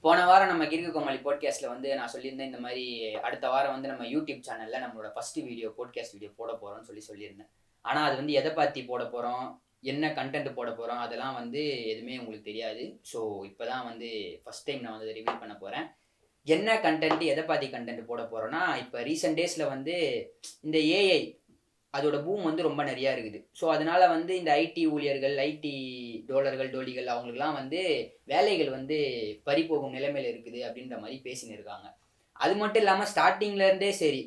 போன வாரம் நம்ம கிறுக்கு கோமாளி பாட்காஸ்ட்ல வந்து நான் சொல்லியிருந்தேன் இந்த மாதிரி அடுத்த வாரம் வந்து நம்ம யூடியூப் சேனல்ல நம்மளோட ஃபர்ஸ்ட் வீடியோ பாட்காஸ்ட் வீடியோ போட போறோம்னு சொல்லியிருந்தேன். ஆனா அது வந்து எதை பத்தி போட போறோம், என்ன கண்டென்ட் போட போறோம் அதெல்லாம் வந்து எதுவுமே உங்களுக்கு தெரியாது. ஸோ இப்போதான் வந்து ஃபர்ஸ்ட் டைம் நான் வந்து ரிவீல் பண்ண போறேன். என்ன கண்டென்ட், எதை பத்தி கண்டென்ட் போட போறோம்னா, இப்போ ரீசெண்ட் டேஸ்ல வந்து இந்த ஏஐ அதோட பூம் வந்து ரொம்ப நிறையா இருக்குது. ஸோ அதனால வந்து இந்த ஐடி ஊழியர்கள், ஐடி டோலிகள் அவங்களுக்குலாம் வந்து வேலைகள் வந்து பறிபோகும் நிலைமையில இருக்குது அப்படின்ற மாதிரி பேசின்னு இருக்காங்க. அது மட்டும் இல்லாமல் ஸ்டார்டிங்லேருந்தே சரி,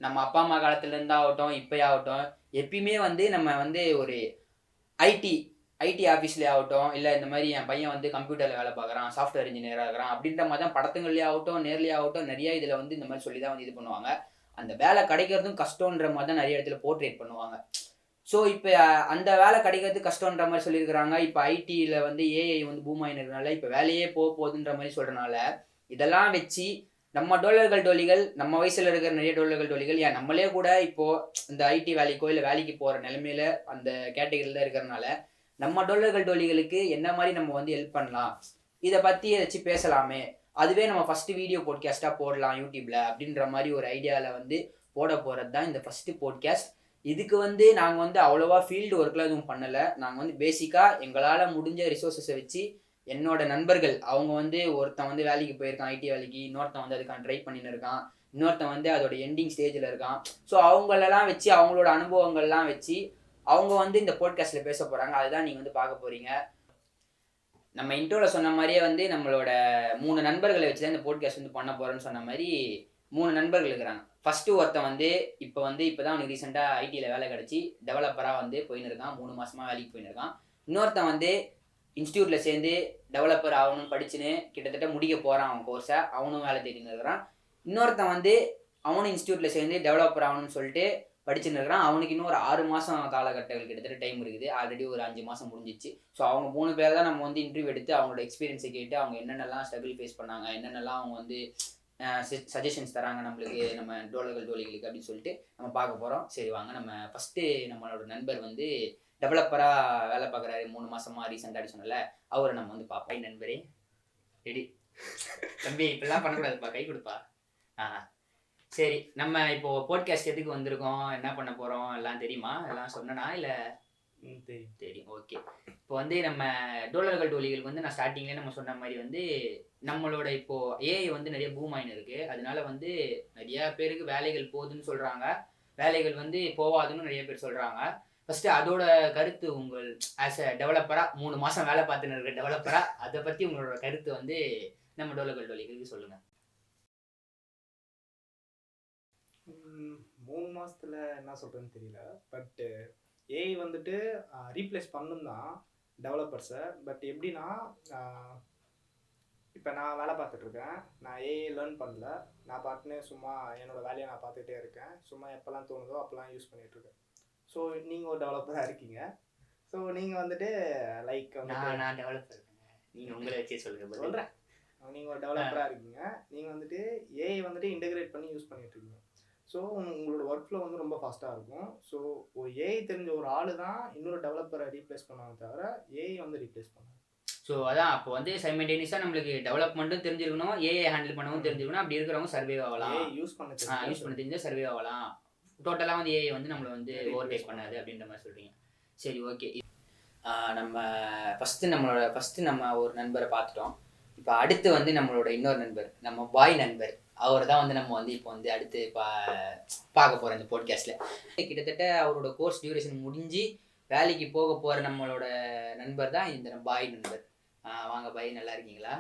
நம்ம அப்பா அம்மா காலத்துலேருந்து ஆகட்டும், இப்போயே ஆகட்டும், எப்பயுமே வந்து நம்ம வந்து ஒரு ஐடி ஐடி ஆஃபீஸ்லேயே ஆகட்டும், இல்லை இந்த மாதிரி என் பையன் வந்து கம்ப்யூட்டரில் வேலை பார்க்குறான், சாஃப்ட்வேர் இன்ஜினியராக இருக்கிறான் அப்படின்ற மாதிரி தான் படத்துங்கள்லேயே ஆகட்டும், நேர்லேயே ஆகட்டும் நிறைய இதில் வந்து இந்த மாதிரி சொல்லி தான் வந்து இது பண்ணுவாங்க. அந்த வேலை கிடைக்கிறதும் கஷ்டன்ற மாதிரி தான் நிறைய இடத்துல போர்ட்ரேட் பண்ணுவாங்க. ஸோ இப்போ அந்த வேலை கிடைக்கிறது கஷ்டன்ற மாதிரி சொல்லியிருக்கிறாங்க. இப்போ ஐடியில் வந்து ஏஐ வந்து பூம் ஆகினதுனால இப்போ வேலையே போகுதுன்ற மாதிரி சொல்கிறனால இதெல்லாம் வச்சு நம்ம டோலிகள் நம்ம வயசில் இருக்கிற நிறைய டோலிகள் ஏன் நம்மளே கூட இப்போது இந்த ஐடி வேலைக்கோ இல்லை வேலைக்கு போகிற நிலைமையில அந்த கேட்டகரியில் தான் இருக்கிறனால நம்ம டோலிகளுக்கு என்ன மாதிரி நம்ம வந்து ஹெல்ப் பண்ணலாம், இதை பற்றி ஏதாச்சும் பேசலாமே, அதுவே நம்ம ஃபர்ஸ்ட் வீடியோ பாட்காஸ்ட்டாக போடலாம் யூடியூப்ல அப்படின்ற மாதிரி ஒரு ஐடியாவில் வந்து போட போகிறது தான் இந்த ஃபர்ஸ்ட் பாட்காஸ்ட். இதுக்கு வந்து நாங்கள் வந்து அவ்வளோவா ஃபீல்டு ஒர்க்கில் எதுவும் பண்ணலை. நாங்கள் வந்து பேசிக்காக எங்களால் முடிஞ்ச ரிசோர்ஸஸை வச்சு என்னோட நண்பர்கள் அவங்க வந்து ஒருத்தன் வந்து வேலைக்கு போயிருக்கான் ஐடி வேலைக்கு, இன்னொருத்தன் வந்து அதுக்கான ட்ரை பண்ணின்னு இருக்கான், இன்னொருத்தன் வந்து அதோட எண்டிங் ஸ்டேஜில் இருக்கான். ஸோ அவங்களெல்லாம் வச்சு அவங்களோட அனுபவங்கள்லாம் வச்சு அவங்க வந்து இந்த பாட்காஸ்ட்டில் பேச போகிறாங்க. அதுதான் நீங்கள் வந்து பார்க்க போகிறீங்க. நம்ம இன்ட்ரோவில் சொன்ன மாதிரியே வந்து நம்மளோட 3 நண்பர்களை வச்சு தான் இந்த பாட்காஸ்ட் வந்து பண்ண போகிறோன்னு சொன்ன மாதிரி 3 நண்பர்கள் இருக்கிறாங்க. ஃபஸ்ட்டு ஒருத்தன் வந்து இப்போ தான் அவனுக்கு ரீசெண்டாக ஐடியில் வேலை கிடச்சி டெவலப்பராக வந்து போயின்னு இருக்கான், 3 மாதமாக வேலைக்கு போயின்னு இருக்கான். இன்னொருத்தன் வந்து இன்ஸ்டியூட்டில் சேர்ந்து டெவலப்பர் ஆகணும்னு படிச்சுன்னு கிட்டத்தட்ட முடிக்க போகிறான் அவன் கோர்ஸை, அவனும் வேலை தேடின்னு இருக்கிறான். இன்னொருத்தன் வந்து அவனும் இன்ஸ்டியூட்டில் சேர்ந்து டெவலப்பர் ஆகணும்னு சொல்லிட்டு படிச்சுன்னு இருக்கிறான். அவனுக்கு இன்னும் ஒரு 6 மாதம் காலகட்டங்கள் கிட்டத்தட்ட டைம் இருக்குது. ஆல்ரெடி ஒரு 5 மாதம் முடிஞ்சிச்சு. ஸோ அவங்க 3 பேர் தான் நம்ம வந்து இன்டர்வியூ எடுத்து அவங்களோட எக்ஸ்பீரியன்ஸை கேட்டு அவங்க என்னென்னலாம் ஸ்ட்ரகிள் ஃபேஸ் பண்ணாங்க, என்னென்னலாம் அவங்க வந்து சஜஷன்ஸ் தராங்க நம்மளுக்கு, நம்ம டோலிகளுக்கு அப்படின்னு சொல்லிட்டு நம்ம பார்க்க போகிறோம். சரி வாங்க, நம்ம ஃபஸ்ட்டு நம்மளோட நண்பர் வந்து டெவலப்பராக வேலை பார்க்குறாரு 3 மாதமாக ரீசெண்டாக சொன்னல, அவரை நம்ம வந்து பார்ப்போம். நண்பரே ரெடி தம்பி, இப்படிலாம் பண்ணக்கூடாதுப்பா, கை கொடுப்பா. சரி, நம்ம இப்போ பாட்காஸ்ட் எதுக்கு வந்திருக்கோம், என்ன பண்ண போகிறோம் எல்லாம் தெரியுமா? எல்லாம் சொன்னனா இல்லை? தெரியும். ஓகே, இப்போ வந்து நம்ம டோலிகளுக்கு வந்து நான் ஸ்டார்டிங்லேயே நம்ம சொன்ன மாதிரி வந்து நம்மளோட இப்போ ஏஐ வந்து நிறைய பூம் ஆயின்னு இருக்கு. அதனால வந்து நிறைய பேருக்கு வேலைகள் போகுதுன்னு சொல்கிறாங்க, வேலைகள் வந்து போவாதுன்னு நிறைய பேர் சொல்கிறாங்க. ஃபஸ்ட்டு அதோட கருத்து உங்கள் ஆஸ் அ டெவலப்பராக 3 மாதம் வேலை பார்த்துன்னு இருக்க டெவலப்பராக அதை பற்றி உங்களோட கருத்து வந்து நம்ம டோலிகளுக்கு சொல்லுங்கள். 3 மாதத்தில் என்ன சொல்கிறேன்னு தெரியல. பட் ஏஐ வந்துட்டு ரீப்ளேஸ் பண்ணும் தான் டெவலப்பர்ஸை. பட் எப்படின்னா, இப்போ நான் வேலை பார்த்துட்ருக்கேன், நான் ஏஐ லேர்ன் பண்ணல, நான் பார்த்துன்னு சும்மா என்னோடய வேலையை நான் பார்த்துக்கிட்டே இருக்கேன். சும்மா எப்போல்லாம் தோணுதோ அப்போல்லாம் யூஸ் பண்ணிகிட்ருக்கேன். ஸோ நீங்கள் ஒரு டெவலப்பராக இருக்கீங்க. ஸோ நீங்கள் வந்துட்டு லைக் நான் டெவலப்பர் இருக்கேங்க, நீங்கள் உங்களை வச்சே சொல்கிறேன். நீங்கள் ஒரு டெவலப்பராக இருக்கீங்க, நீங்கள் வந்துட்டு ஏஐ வந்துட்டு இன்டெகிரேட் பண்ணி யூஸ் பண்ணிகிட்ருக்கீங்க. ஸோ உங்களோட ஒர்க் ஃப்ளோ வந்து ரொம்ப ஃபாஸ்ட்டாக இருக்கும். ஸோ ஒரு ஏஐ தெரிஞ்ச ஒரு ஆள் தான் இன்னொரு டெவலப்பரை ரீப்ளேஸ் பண்ணுவாங்க தவிர ஏஐ வந்து ரீப்ளேஸ் பண்ணுவாங்க. ஸோ அதான் அப்போ வந்து சைமல்டேனியஸாக நம்மளுக்கு டெவலப்மெண்ட்டும் தெரிஞ்சிருக்கணும், ஏஐ ஹேண்டில் பண்ணவும் தெரிஞ்சிருக்கணும். அப்படி இருக்கிறவங்க சர்வே ஆகலாம், யூஸ் பண்ண தெரிஞ்சால் சர்வே ஆகலாம். டோட்டலாக வந்து ஏஐ வந்து நம்மளை வந்து ஓவர்டேக் பண்ணாது அப்படின்ற மாதிரி சொல்கிறீங்க. சரி, ஓகே. நம்ம ஃபஸ்ட்டு நம்ம ஒரு நண்பரை பார்த்துட்டோம். இப்போ அடுத்து வந்து நம்மளோட இன்னொரு நண்பர், நம்ம பாய் நண்பர், அவர் தான் வந்து நம்ம வந்து இப்போ வந்து அடுத்து பார்க்க போகிறோம் இந்த பாட்காஸ்ட்டில். கிட்டத்தட்ட அவரோட கோர்ஸ் டியூரேஷன் முடிஞ்சு வேலைக்கு போக போகிற நம்மளோட நண்பர் தான் இந்த பாய் நண்பர். வாங்க பாய், நல்லா இருக்கீங்களா?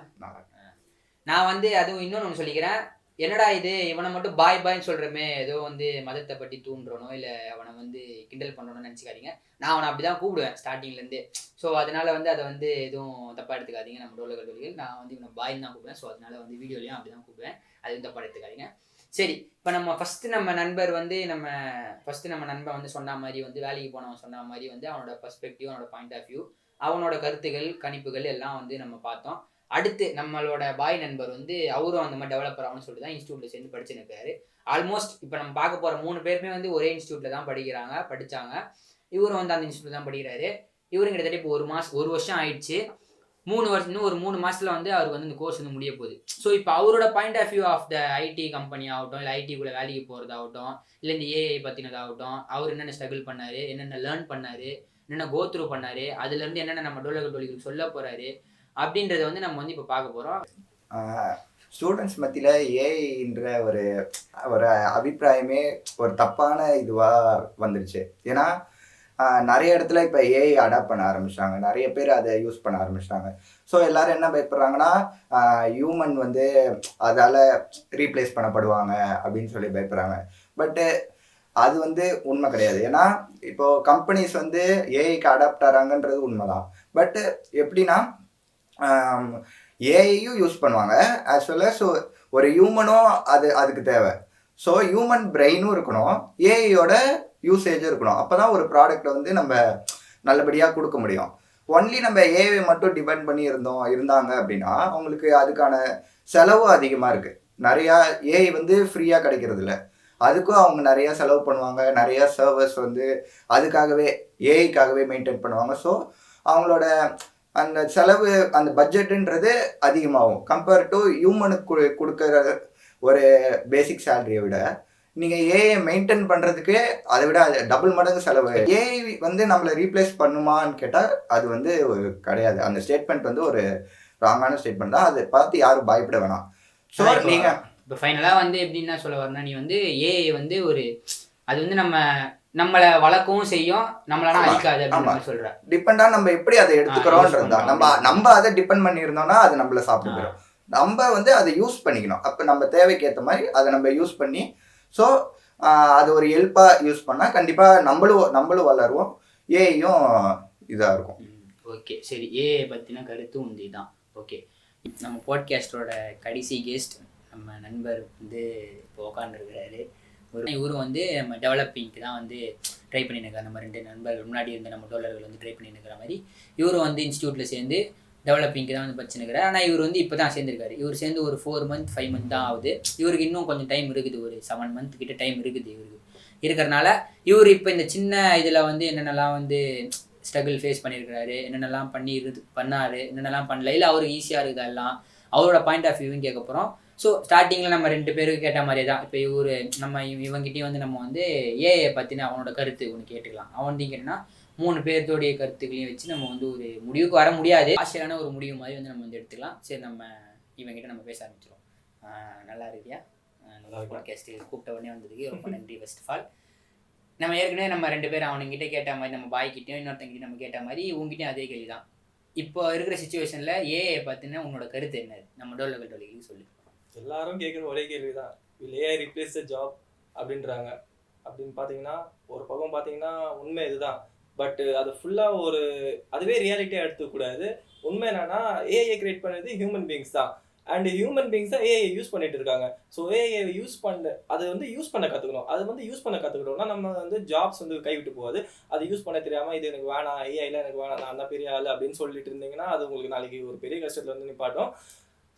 நான் வந்து அதுவும் இன்னொன்று சொல்லிக்கிறேன், என்னடா இது இவனை மட்டும் பாய்ன்னு சொல்கிறோமே, ஏதோ வந்து மதத்தை பற்றி தூண்டுறனோ இல்லை அவனை வந்து கிண்டல் பண்ணணும்னு நினச்சிக்காதீங்க. நான் அவனை அப்படி தான் கூப்பிடுவேன் ஸ்டார்டிங்லேருந்தே. ஸோ அதனால் வந்து அதை வந்து எதுவும் தப்பாக எடுத்துக்காதீங்க. நம்ம டோலிகள் நான் வந்து இவனை பாய்ன்னு தான் கூப்பிடுவேன். ஸோ அதனால் வந்து வீடியோலையும் அப்படி தான் கூப்பிடுவேன், அதுவும் தப்பாக எடுத்துக்காதீங்க. சரி, இப்போ நம்ம ஃபஸ்ட்டு நம்ம நண்பர் வந்து நம்ம நண்பன் வந்து சொன்ன மாதிரி வந்து வேலைக்கு போனவன் சொன்ன மாதிரி வந்து அவனோட பர்ஸ்பெக்டிவ், அவனோட பாயிண்ட் ஆஃப் வியூ, அவனோட கருத்துகள் கணிப்புகள் எல்லாம் வந்து நம்ம பார்த்தோம். அடுத்து நம்மளோட பாய் நண்பர் வந்து அவரும் அந்த மாதிரி டெவலப்பர் ஆகணும்னு சொல்லிட்டு தான் இன்ஸ்டியூட்டில் சேர்ந்து படிச்சுன்னு இருக்காரு. ஆல்மோஸ்ட் இப்போ நம்ம பார்க்க போகிற 3 பேருமே வந்து ஒரே இன்ஸ்டியூட்டில் தான் படித்தாங்க. இவரும் வந்து அந்த இன்ஸ்டியூட்டில் தான் படிக்கிறாரு. இவரும் கிட்டத்தட்ட இப்போ 1 வருஷம் ஆயிடுச்சு. இன்னும் ஒரு 3 மாசத்துல வந்து அவருக்கு வந்து இந்த கோர்ஸ் வந்து முடிய போகுது. ஸோ இப்போ அவரோட point of view of the IT company ஆகட்டும், இல்லை ஐடிக்குள்ள வேலைக்கு போகிறதாகட்டும், இல்லை இந்த ஏஐ பற்றினதாகட்டும், அவர் என்னென்ன ஸ்ட்ரகிள் பண்ணாரு, என்னென்ன லேர்ன் பண்ணாரு, என்னென்ன கோ த்ரூ பண்ணாரு, அதுலேருந்து என்னென்ன நம்ம டோலர்களுக்கு சொல்ல போறாரு அப்படின்றத வந்து நம்ம வந்து இப்போ பார்க்க போகிறோம். ஸ்டூடெண்ட்ஸ் மத்தியில் ஏஐன்ற ஒரு ஒரு அபிப்பிராயமே ஒரு தப்பான இதுவாக வந்துருச்சு. ஏன்னா நிறைய இடத்துல இப்போ ஏஐ அடாப்ட் பண்ண ஆரம்பிச்சிட்டாங்க, நிறைய பேர் அதை யூஸ் பண்ண ஆரம்பிச்சிட்டாங்க. ஸோ எல்லோரும் என்ன பயப்படுறாங்கன்னா ஹியூமன் வந்து அதால் ரீப்ளேஸ் பண்ணப்படுவாங்க அப்படின்னு சொல்லி பயப்படுறாங்க. பட்டு அது வந்து உண்மை கிடையாது. ஏன்னா இப்போது கம்பெனிஸ் வந்து ஏஐக்கு அடாப்ட் ஆகிறாங்கன்றது உண்மை தான். பட்டு எப்படின்னா ஏஐயும் யூஸ் பண்ணுவாங்க ஆஸ் வெல் அஸ் ஒரு ஹியூமனும் அதுக்கு தேவை. ஸோ ஹியூமன் பிரெயினும் இருக்கணும், ஏஐயோட யூசேஜும் இருக்கணும். அப்போ தான் ஒரு ப்ராடக்டை வந்து நம்ம நல்லபடியாக கொடுக்க முடியும். ஒன்லி நம்ம ஏஐ மட்டும் டிபெண்ட் பண்ணி இருந்தாங்க அப்படின்னா அவங்களுக்கு அதுக்கான செலவு அதிகமாக இருக்குது. நிறையா ஏஐ வந்து ஃப்ரீயாக கிடைக்கிறது இல்லை, அதுக்கும் அவங்க நிறையா செலவு பண்ணுவாங்க. நிறையா சர்வர்ஸ் வந்து அதுக்காகவே ஏஐக்காகவே மெயின்டைன் பண்ணுவாங்க. ஸோ அவங்களோட அந்த செலவு, அந்த பட்ஜெட்டுன்றது அதிகமாகும். கம்பேர் டு ஹியூமனுக்கு கொடுக்குற ஒரு பேசிக் சேலரியை விட நீங்கள் ஏஐ மெயின்டைன் பண்ணுறதுக்கு அதை விட டபுள் மடங்கு செலவு. ஏஐ வந்து நம்மளை ரீப்ளேஸ் பண்ணுமான்னு கேட்டால் அது வந்து கிடையாது. அந்த ஸ்டேட்மெண்ட் வந்து ஒரு ராங்கான ஸ்டேட்மெண்ட் தான். அதை பார்த்து யாரும் பயப்பட வேணாம். ஸோ நீங்கள் இப்போ ஃபைனலாக வந்து எப்படின்னா சொல்ல வரனா, நீ வந்து ஏஐ வந்து அது வந்து நம்மளை வளர்க்கவும் செய்யும், நம்மளால அழிக்காது அப்படின்னு சொல்ற. டிபெண்டா நம்ம எப்படி அதை எடுத்துக்கிறோம்ன்றது தான். நம்ம அதை டிபெண்ட் பண்ணியிருந்தோம்னா அது நம்மள சாப்பிட்டு போயிடும். நம்ம வந்து அதை யூஸ் பண்ணிக்கணும். அப்போ நம்ம தேவைக்கு ஏற்ற மாதிரி அதை நம்ம யூஸ் பண்ணி, ஸோ அது ஒரு ஹெல்ப்பாக யூஸ் பண்ணால் கண்டிப்பாக நம்மளும் வளருவோம், ஏஐயும் இதாக இருக்கும். ஓகே, சரி. ஏஐ பற்றின கருத்து உந்தி தான். ஓகே, நம்ம பாட்காஸ்டோட கடைசி கெஸ்ட் நம்ம நண்பர் வந்து இப்போ உட்காந்துருக்கிறாரு. இவரும் வந்து நம்ம டெவலப்பிங்க்கு தான் வந்து ட்ரை பண்ணியிருக்காரு. நம்ம 2 நண்பர்கள் முன்னாடி இருந்த நம்ம டோலர்கள் வந்து ட்ரை பண்ணியிருக்கிற மாதிரி இவரும் வந்து இன்ஸ்டியூட்டில் சேர்ந்து டெவலப்பிங்க்கு தான் வந்து படிச்சுருக்கிறார். ஆனால் இவர் வந்து இப்போ தான் சேர்ந்துருக்காரு. இவர் சேர்ந்து ஒரு 4 மந்த் 5 மந்த் தான் ஆகுது. இவருக்கு இன்னும் கொஞ்சம் டைம் இருக்குது, ஒரு 7 மந்த் கிட்ட டைம் இருக்குது இவருக்கு. இருக்கிறனால இவர் இப்போ இந்த சின்ன இதில் வந்து என்னென்னலாம் வந்து ஸ்ட்ரகிள் ஃபேஸ் பண்ணியிருக்கிறாரு, என்னென்னலாம் பண்ணார், என்னென்னலாம் பண்ணல, இல்லை அவருக்கு ஈஸியாக இருக்குது எல்லாம் அவரோட பாயிண்ட் ஆஃப் வியூவும் கேட்க போகிறோம். ஸோ ஸ்டார்டிங்கில் நம்ம 2 பேருக்கு கேட்ட மாதிரியே தான் இப்போ நம்ம இவங்கிட்டையும் வந்து நம்ம வந்து ஏஐ பற்றின அவனோட கருத்து ஒன்று கேட்டுக்கலாம். அவன் வந்து கேட்டோன்னா 3 பேர்த்தோடைய கருத்துக்களையும் வச்சு நம்ம வந்து ஒரு முடிவுக்கு வர முடியாது, ஆசையான ஒரு முடிவு மாதிரி வந்து நம்ம வந்து எடுத்துக்கலாம். சரி, நம்ம இவங்கிட்ட நம்ம பேச ஆரம்பிச்சிடும். நல்லா இருக்கியா? பாட்காஸ்ட்டு கூப்பிட்ட உடனே வந்ததுக்கு ரொம்ப நன்றி. ஃபர்ஸ்ட் ஆஃப் ஆல் நம்ம ஏற்கனவே நம்ம 2 பேர் அவனுங்கிட்ட கேட்ட மாதிரி, நம்ம பாய்கிட்டையும் இன்னொருத்தங்கிட்டையும் நம்ம கேட்ட மாதிரி உங்ககிட்டையும் அதே கேள்வி தான். இப்போ இருக்கிற சுச்சுவேஷனில் ஏஐ பற்றின உன்னோட கருத்து என்ன? நம்ம டோலர்களுக்கு சொல்லு. எல்லாரும் கேட்குற ஒரே கேள்வி தான், will AI replace the job அப்படின்றாங்க. அப்படின்னு பார்த்தீங்கன்னா ஒரு பக்கம் பார்த்தீங்கன்னா உண்மை இதுதான். பட் அது ஃபுல்லாக அதுவே ரியாலிட்டியாக எடுத்துக்கூடாது. உண்மை என்னன்னா ஏஐ கிரியேட் பண்ணது ஹியூமன் பீயிங்ஸ் தான். அண்ட் ஹியூமன் பீயிங்ஸ் தான் ஏஐ யூஸ் பண்ணிட்டு இருக்காங்க. ஸோ ஏஐ அது வந்து யூஸ் பண்ண கற்றுக்கணும். அது வந்து யூஸ் பண்ண கற்றுக்கிட்டோம்னா நம்ம வந்து ஜாப்ஸ் வந்து கைவிட்டு போகாது. அது யூஸ் பண்ண தெரியாமல் இது எனக்கு வேணாம், ஏஐலாம் எனக்கு வேணாம், நான் தான் பெரிய ஆள் அப்படின்னு சொல்லிட்டு இருந்தீங்கன்னா அது உங்களுக்கு நாளைக்கு ஒரு பெரிய கஷ்டத்தில் வந்து நிப்பாட்டும்.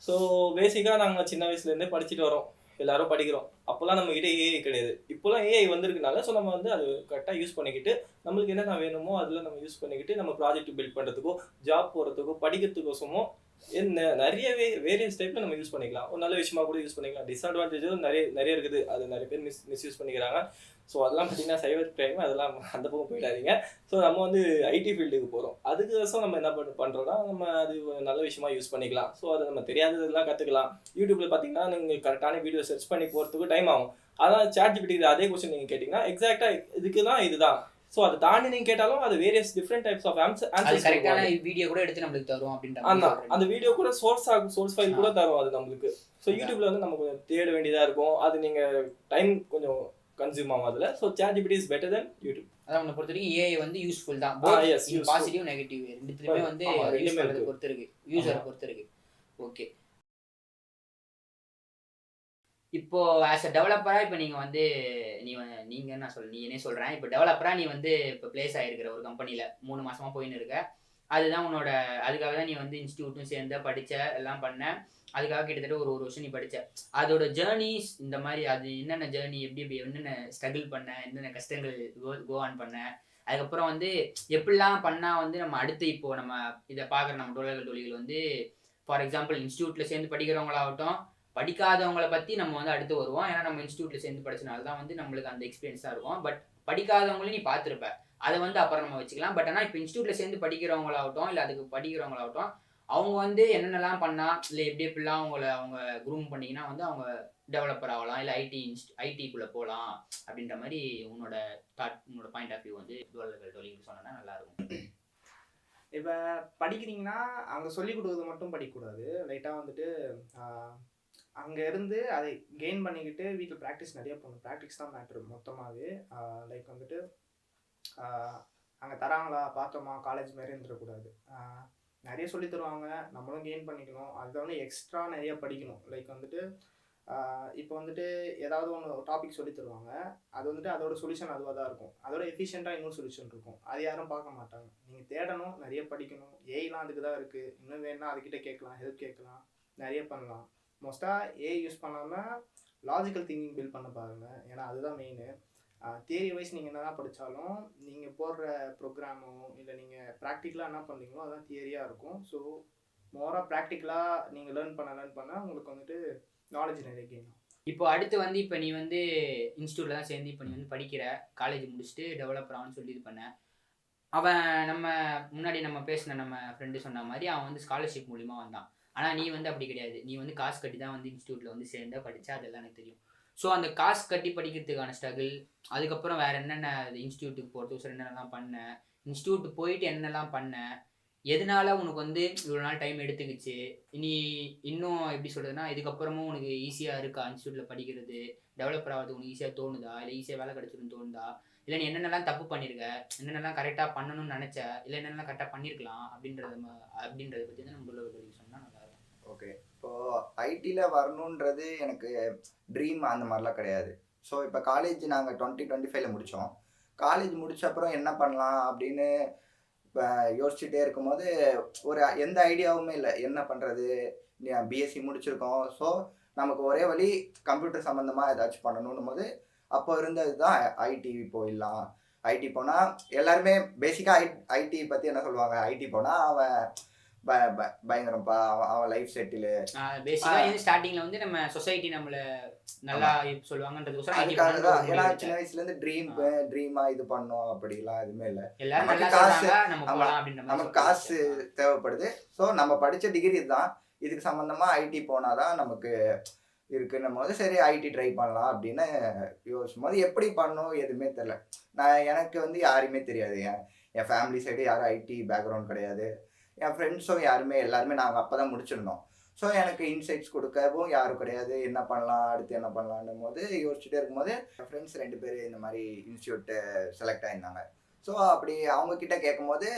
ஸோ பேசிக்காக நாங்கள் சின்ன வயசுலேருந்தே படிச்சுட்டு வரோம், எல்லாரும் படிக்கிறோம். அப்போல்லாம் நம்ம கிட்டே ஏஐ கிடையாது. இப்போலாம் ஏஐ வந்திருக்குனால ஸோ நம்ம வந்து அது கரெக்டாக யூஸ் பண்ணிக்கிட்டு நம்மளுக்கு என்னென்ன வேணுமோ அதில் நம்ம யூஸ் பண்ணிக்கிட்டு நம்ம ப்ராஜெக்ட் பில்ட் பண்ணுறதுக்கோ, ஜாப் போகிறதுக்கோ, படிக்கிறதுக்கோசமோ நிறைய வேரியன்ஸ் டைப்பில் நம்ம யூஸ் பண்ணிக்கலாம். ஒரு நல்ல விஷயமா கூட யூஸ் பண்ணிக்கலாம். டிஸ்அட்வான்டேஜும் நிறைய இருக்குது. அது நிறைய பேர் மிஸ்யூஸ் பண்ணிக்கிறாங்க. ஸோ அதெல்லாம் பார்த்தீங்கன்னா சைபர் கிரைம், அதெல்லாம் அந்த பக்கம் போயிடாதீங்க. ஸோ நம்ம வந்து ஐடி ஃபீல்டுக்கு போகிறோம். அதுக்கோசம் நம்ம என்ன பண்ணுறோம்னா நம்ம அது நல்ல விஷயமா யூஸ் பண்ணிக்கலாம். ஸோ அதை நம்ம தெரியாததெல்லாம் கற்றுக்கலாம். யூடியூப்பில் பார்த்தீங்கன்னா நீங்கள் கரெக்டான வீடியோ சர்ச் பண்ணி போகிறதுக்கு டைம் ஆகும். அதான் ChatGPT அதே கொஸ்டின் நீங்கள் கேட்டிங்கன்னா எக்ஸாக்டாக இதுக்கு தான் இதுதான். ஸோ அதை தாண்டி நீங்கள் கேட்டாலும் அது various different types of answers கரெக்டான வீடியோ கூட எடுத்து நம்மளுக்கு தரும் அப்படின்ற. அந்த வீடியோ கூட சோர்ஸ் ஃபைல் கூட தரும் அது நம்மளுக்கு. ஸோ யூடியூப்ல வந்து நம்ம கொஞ்சம் தேட வேண்டியதாக இருக்கும். அது நீங்கள் டைம் கொஞ்சம் கன்சியூம் ஆகும் அதில். So ChatGPT is better then YouTube. அதான் உன்னை பொறுத்த வரைக்கும் ஏஐ வந்து யூஸ்ஃபுல் தான். பாசிட்டிவ் நெகட்டிவ் ரெண்டுத்துலையுமே வந்து பொறுத்து இருக்கு, யூசரை பொறுத்து இருக்கு. ஓகே, இப்போ ஆஸ் அ டெவலப்பராக இப்போ நீங்கள் வந்து நீங்கள் என்ன நீ என்ன சொல்கிறேன், இப்போ டெவலப்பராக நீ வந்து இப்போ பிளேஸ் ஆகிருக்கிற ஒரு கம்பெனியில் 3 மாதமாக போயின்னு இருக்க. அதுதான் உன்னோட, அதுக்காக தான் நீ வந்து இன்ஸ்டியூட்டும் சேர்ந்து படித்த எல்லாம் பண்ண. அதுக்காக கிட்டத்தட்ட ஒரு வருஷம் நீ படித்த. அதோட ஜேர்னிஸ் இந்த மாதிரி, அது என்னென்ன ஜேர்னி, எப்படி என்னென்ன ஸ்ட்ரகிள் பண்ண, என்னென்ன கஷ்டங்கள் கோ ஆன் பண்ண, அதுக்கப்புறம் வந்து எப்படிலாம் பண்ணால் வந்து நம்ம அடுத்து இப்போ நம்ம இதை பார்க்குற நம்ம தொழில்கள் வந்து ஃபார் எக்ஸாம்பிள் இன்ஸ்டியூட்டில் சேர்ந்து படிக்கிறவங்களாகட்டும், படிக்காதவங்களை பற்றி நம்ம வந்து அடுத்து வருவோம். ஏன்னா நம்ம இன்ஸ்டியூட்டில் சேர்ந்து படிச்சனால தான் வந்து நம்மளுக்கு அந்த எக்ஸ்பீரியன்ஸாக இருக்கும். பட் படிக்காதவங்களையும் நீ பார்த்துருப்ப, அதை வந்து அப்புறம் நம்ம வச்சுக்கலாம். பட் ஆனால் இப்போ இன்ஸ்டியூட்டில் சேர்ந்து படிக்கிறவங்களாகட்டும் இல்லை அதுக்கு படிக்கிறவங்களாகட்டும், அவங்க வந்து என்னென்னலாம் பண்ணால் இல்லை எப்படிலாம் அவங்க குரூம் பண்ணிங்கன்னா வந்து அவங்க டெவலப்பர் ஆகலாம், இல்லை ஐடிக்குள்ளே போகலாம் அப்படின்ற மாதிரி உன்னோட பாயிண்ட் ஆஃப் வியூ வந்து தொழில் சொன்னா நல்லா இருக்கும். இப்போ படிக்கிறீங்கன்னா அங்கே சொல்லி கொடுக்குறது மட்டும் படிக்கக்கூடாது. லைட்டாக வந்துட்டு அங்கே இருந்து அதை கெயின் பண்ணிக்கிட்டு வீட்டில் ப்ராக்டிஸ் நிறைய பண்ணணும். ப்ராக்டிஸ் தான் மேட்ரு மொத்தமாகவே. லைக் வந்துட்டு அங்கே தராங்களா பார்த்தோமா காலேஜ் மாரி இருந்துடக்கூடாது. நிறைய சொல்லி தருவாங்க, நம்மளும் கெயின் பண்ணிக்கணும். அதை வந்து எக்ஸ்ட்ரா நிறைய படிக்கணும். லைக் வந்துட்டு இப்போ வந்துட்டு ஏதாவது ஒன்று டாபிக் சொல்லி தருவாங்க, அது வந்துட்டு அதோட சொல்யூஷன் அதுவாக தான் இருக்கும். அதோட எஃபிஷியண்ட்டாக இன்னொரு சொல்யூஷன் இருக்கும். அது யாரும் பார்க்க மாட்டாங்க. நீங்கள் தேடணும், நிறைய படிக்கணும். ஏஐலாம் அதுக்கு தான் இருக்குது. இன்னும் வேணுன்னா அதுக்கிட்ட கேட்கலாம், ஹெல்ப் கேட்கலாம், நிறைய பண்ணலாம். மோஸ்ட்டாக ஏஐ யூஸ் பண்ணாமல் லாஜிக்கல் திங்கிங் பில்ட் பண்ண பாருங்கள். ஏன்னா அதுதான் மெயின். தியரி வைஸ் நீங்கள் என்ன தான் படித்தாலும் நீங்கள் போடுற ப்ரோக்ராமோ இல்லை நீங்கள் ப்ராக்டிக்கலாக என்ன பண்ணுறீங்களோ அதுதான் தியரியாக இருக்கும். ஸோ மோராக ப்ராக்டிக்கலாக நீங்கள் லேர்ன் பண்ண உங்களுக்கு வந்துட்டு நாலேஜ் நிறைய கெயின் ஆகும். இப்போ அடுத்து வந்து இப்போ நீ வந்து இன்ஸ்டியூட்டில் தான் சேர்ந்து இப்போ நீ வந்து படிக்கிற, காலேஜ் முடிச்சுட்டு டெவலப்பர் ஆகுன்னு சொல்லி இது பண்ண. அவன் நம்ம முன்னாடி நம்ம பேசின நம்ம ஃப்ரெண்டு சொன்ன மாதிரி அவன் வந்து ஸ்காலர்ஷிப் மூலிமா வந்தான். ஆனால் நீ வந்து அப்படி கிடையாது. நீ வந்து காசு கட்டி தான் வந்து இன்ஸ்டியூட்டில் வந்து சேர்ந்தா படித்தா, அதெல்லாம் எனக்கு தெரியும். ஸோ அந்த காசு கட்டி படிக்கிறதுக்கான ஸ்ட்ரகிள், அதுக்கப்புறம் வேறு என்னென்ன இன்ஸ்டியூட்டுக்கு போகிறதுக்கு என்னென்னலாம் பண்ண, இன்ஸ்டியூட் போயிட்டு என்னெல்லாம் பண்ண, எதனால உனக்கு வந்து இவ்வளோ நாள் டைம் எடுத்துக்கிச்சு, நீ இன்னும் எப்படி சொல்கிறதுனா இதுக்கப்புறமும் உனக்கு ஈஸியாக இருக்கா இன்ஸ்டியூட்டில் படிக்கிறது, டெவலப்பர் ஆகிறது உனக்கு ஈஸியாக தோணுதா, இல்லை ஈஸியாக வேலை கிடச்சிருன்னு தோணுதா, இல்லை நீ என்னென்னலாம் தப்பு பண்ணியிருக்க, என்னென்னலாம் கரெக்டாக பண்ணணும்னு நினச்ச, இல்லை என்னென்னலாம் கரெக்டாக பண்ணியிருக்கலாம் அப்படின்றத பற்றி தான் நம்ம சொன்னால் நல்லா இருக்கும். ஓகே, இப்போது ஐடியில் வரணுன்றது எனக்கு ட்ரீம் அந்த மாதிரிலாம் கிடையாது. ஸோ இப்போ காலேஜ் நாங்கள் 2025 முடித்தோம். காலேஜ் முடிச்ச அப்புறம் என்ன பண்ணலாம் அப்படின்னு இப்போ யோசிச்சுட்டே இருக்கும்போது ஒரு எந்த ஐடியாவுமே இல்லை, என்ன பண்ணுறது. பிஎஸ்சி முடிச்சிருக்கோம், ஸோ நமக்கு ஒரே வழி கம்ப்யூட்டர் சம்மந்தமாக ஏதாச்சும் பண்ணணும் போது அப்போ இருந்தது தான் ஐடி போயிடலாம். ஐடி போனால் எல்லாருமே பேசிக்காக ஐடி பற்றி என்ன சொல்லுவாங்க, ஐடி போனால் அவன் பயங்கரம்ப்பா, அவன் லைஃப் செட்டிலு. பேசிக்காக ஸ்டார்டிங்கில் வந்து நம்ம சொசைட்டி நம்மளை நல்லா சொல்லுவாங்கன்றதுக்கோசரம் அதுக்காக தான். ஏன்னா சின்ன வயசுலேருந்து ட்ரீமாக இது பண்ணோம் அப்படிலாம் எதுவுமே இல்லை. நமக்கு காசு தேவைப்படுது. ஸோ நம்ம படித்த டிகிரி இதுதான், இதுக்கு சம்மந்தமாக ஐடி போனால் தான் நமக்கு இருக்குன்னும் போது சரி ஐடி ட்ரை பண்ணலாம் அப்படின்னு யோசிக்கும் போது எப்படி பண்ணணும் எதுவுமே தெரில. எனக்கு வந்து யாருமே தெரியாது. என் ஃபேமிலி சைடு யாரும் ஐடி பேக்ரவுண்ட் கிடையாது. என் ஃப்ரெண்ட்ஸும் எல்லாருமே நாங்கள் அப்போ தான் முடிச்சிருந்தோம். ஸோ எனக்கு இன்சைட்ஸ் கொடுக்கவும் யாரும் கிடையாது. என்ன பண்ணலாம், அடுத்து என்ன பண்ணலான்னும் போது யோசிச்சுட்டே இருக்கும்போது என் ஃப்ரெண்ட்ஸ் 2 பேர் இந்த மாதிரி இன்ஸ்டியூட்டு செலக்ட் ஆகியிருந்தாங்க. ஸோ அப்படி அவங்கக்கிட்ட கேட்கும்போது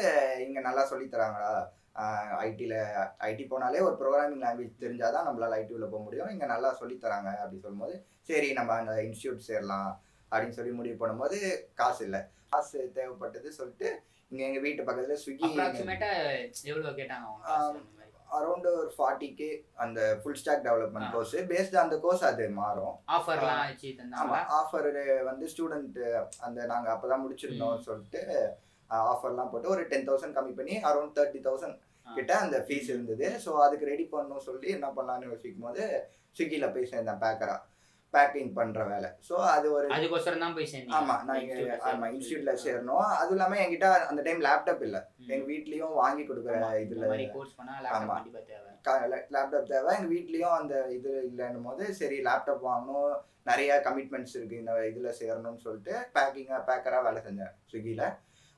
இங்கே நல்லா சொல்லித்தராங்களா, ஐடி போனாலே ஒரு ப்ரோக்ராமிங் லாங்குவேஜ் தெரிஞ்சால் தான் நம்மளால் ஐடியில் போக முடியும், இங்கே நல்லா சொல்லித்தராங்க அப்படி சொல்லும்போது சரி நம்ம அந்த இன்ஸ்டியூட் சேரலாம் அப்படின்னு சொல்லி முடிவு பண்ணும்போது காசு இல்லை. காசு தேவைப்பட்டது சொல்லிட்டு இங்கே எங்கள் வீட்டு பக்கத்தில் ஸ்விக்கி எவ்வளோ கேட்டாங்க, அரௌண்ட் ஒரு 40K அந்த full stack development course. Based அந்த கோர்ஸ் அது மாறும். ஆஃபர் வந்து ஸ்டூடெண்ட் அந்த நாங்கள் அப்போ தான் முடிச்சிருந்தோம் சொல்லிட்டு ஆஃபர்லாம் போட்டு ஒரு 10,000 கம்மி பண்ணி அரௌண்ட் 30,000 கிட்ட அந்த ஃபீஸ் இருந்தது. ஸோ அதுக்கு ரெடி பண்ணணும் சொல்லி என்ன பண்ணலான்னு யோசிக்கும் போது ஸ்விக்கியில் போய் சேர்ந்தேன் பேக்கிங் பண்ணுற வேலை. ஸோ அது ஒரு அதுக்கோசரம் தான் போய் சேர்ந்தேன். ஆமாம், நான் இங்கே இன்ஸ்டியூட்டில் சேரணும். அதுவும் இல்லாமல் என்கிட்ட அந்த டைம் லேப்டாப் இல்லை. எங்கள் வீட்லேயும் வாங்கி கொடுக்குற இதில் ஆமாம் லேப்டாப் தேவை. எங்கள் வீட்லேயும் அந்த இது இல்லைன்னும் போது சரி லேப்டாப் வாங்கணும், நிறைய கமிட்மெண்ட்ஸ் இருக்குது இந்த இதில் சேரணும்னு சொல்லிட்டு பேக்கராக வேலை செஞ்சேன் ஸ்விக்கியில்.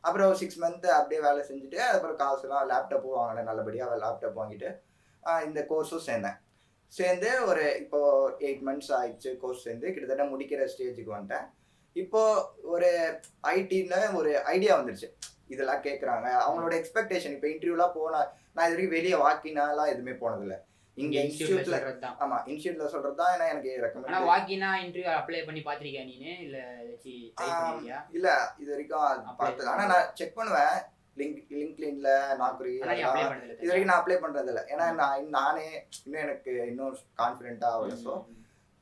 அப்புறம் 6 மந்த் அப்படியே வேலை செஞ்சுட்டு அதுக்கப்புறம் காசுலாம் லேப்டாப்பும் வாங்கினேன். நல்லபடியாக லேப்டாப் வாங்கிட்டு இந்த கோர்ஸும் சேர்ந்து ஒரு இப்போது 8 மந்த்ஸ் ஆயிடுச்சு கோர்ஸ் சேர்ந்து. கிட்டத்தட்ட முடிக்கிற ஸ்டேஜுக்கு வந்துட்டேன். இப்போது ஒரு ஐடியில் ஒரு ஐடியா வந்துருச்சு, இதெல்லாம் கேட்குறாங்க அவங்களோட எக்ஸ்பெக்டேஷன். இப்போ இன்டர்வியூலாம் போனால் நான் இது வரைக்கும் வெளியே வாக்கினாலாம் எதுவுமே போனதில்லை. இங்கே இன்ஸ்டியூட்ல ஆமாம் இன்ஸ்டியூட்ல சொல்கிறது தான். ஏன்னா எனக்கு ரெக்கமெண்ட் வாக்கினா இன்டர்வியூ அப்ளை பண்ணி பார்த்துருக்கியா நீ? இல்லை இல்லை இது வரைக்கும் பார்த்தது. ஆனால் நான் செக் பண்ணுவேன் லிங்க்டின்ல, நாக்குரி இது வரைக்கும் நான் அப்ளை பண்றது இல்லை. ஏன்னா நானே இன்னும் எனக்கு இன்னும் கான்ஃபிடென்ட்டாக ஆகலை. ஸோ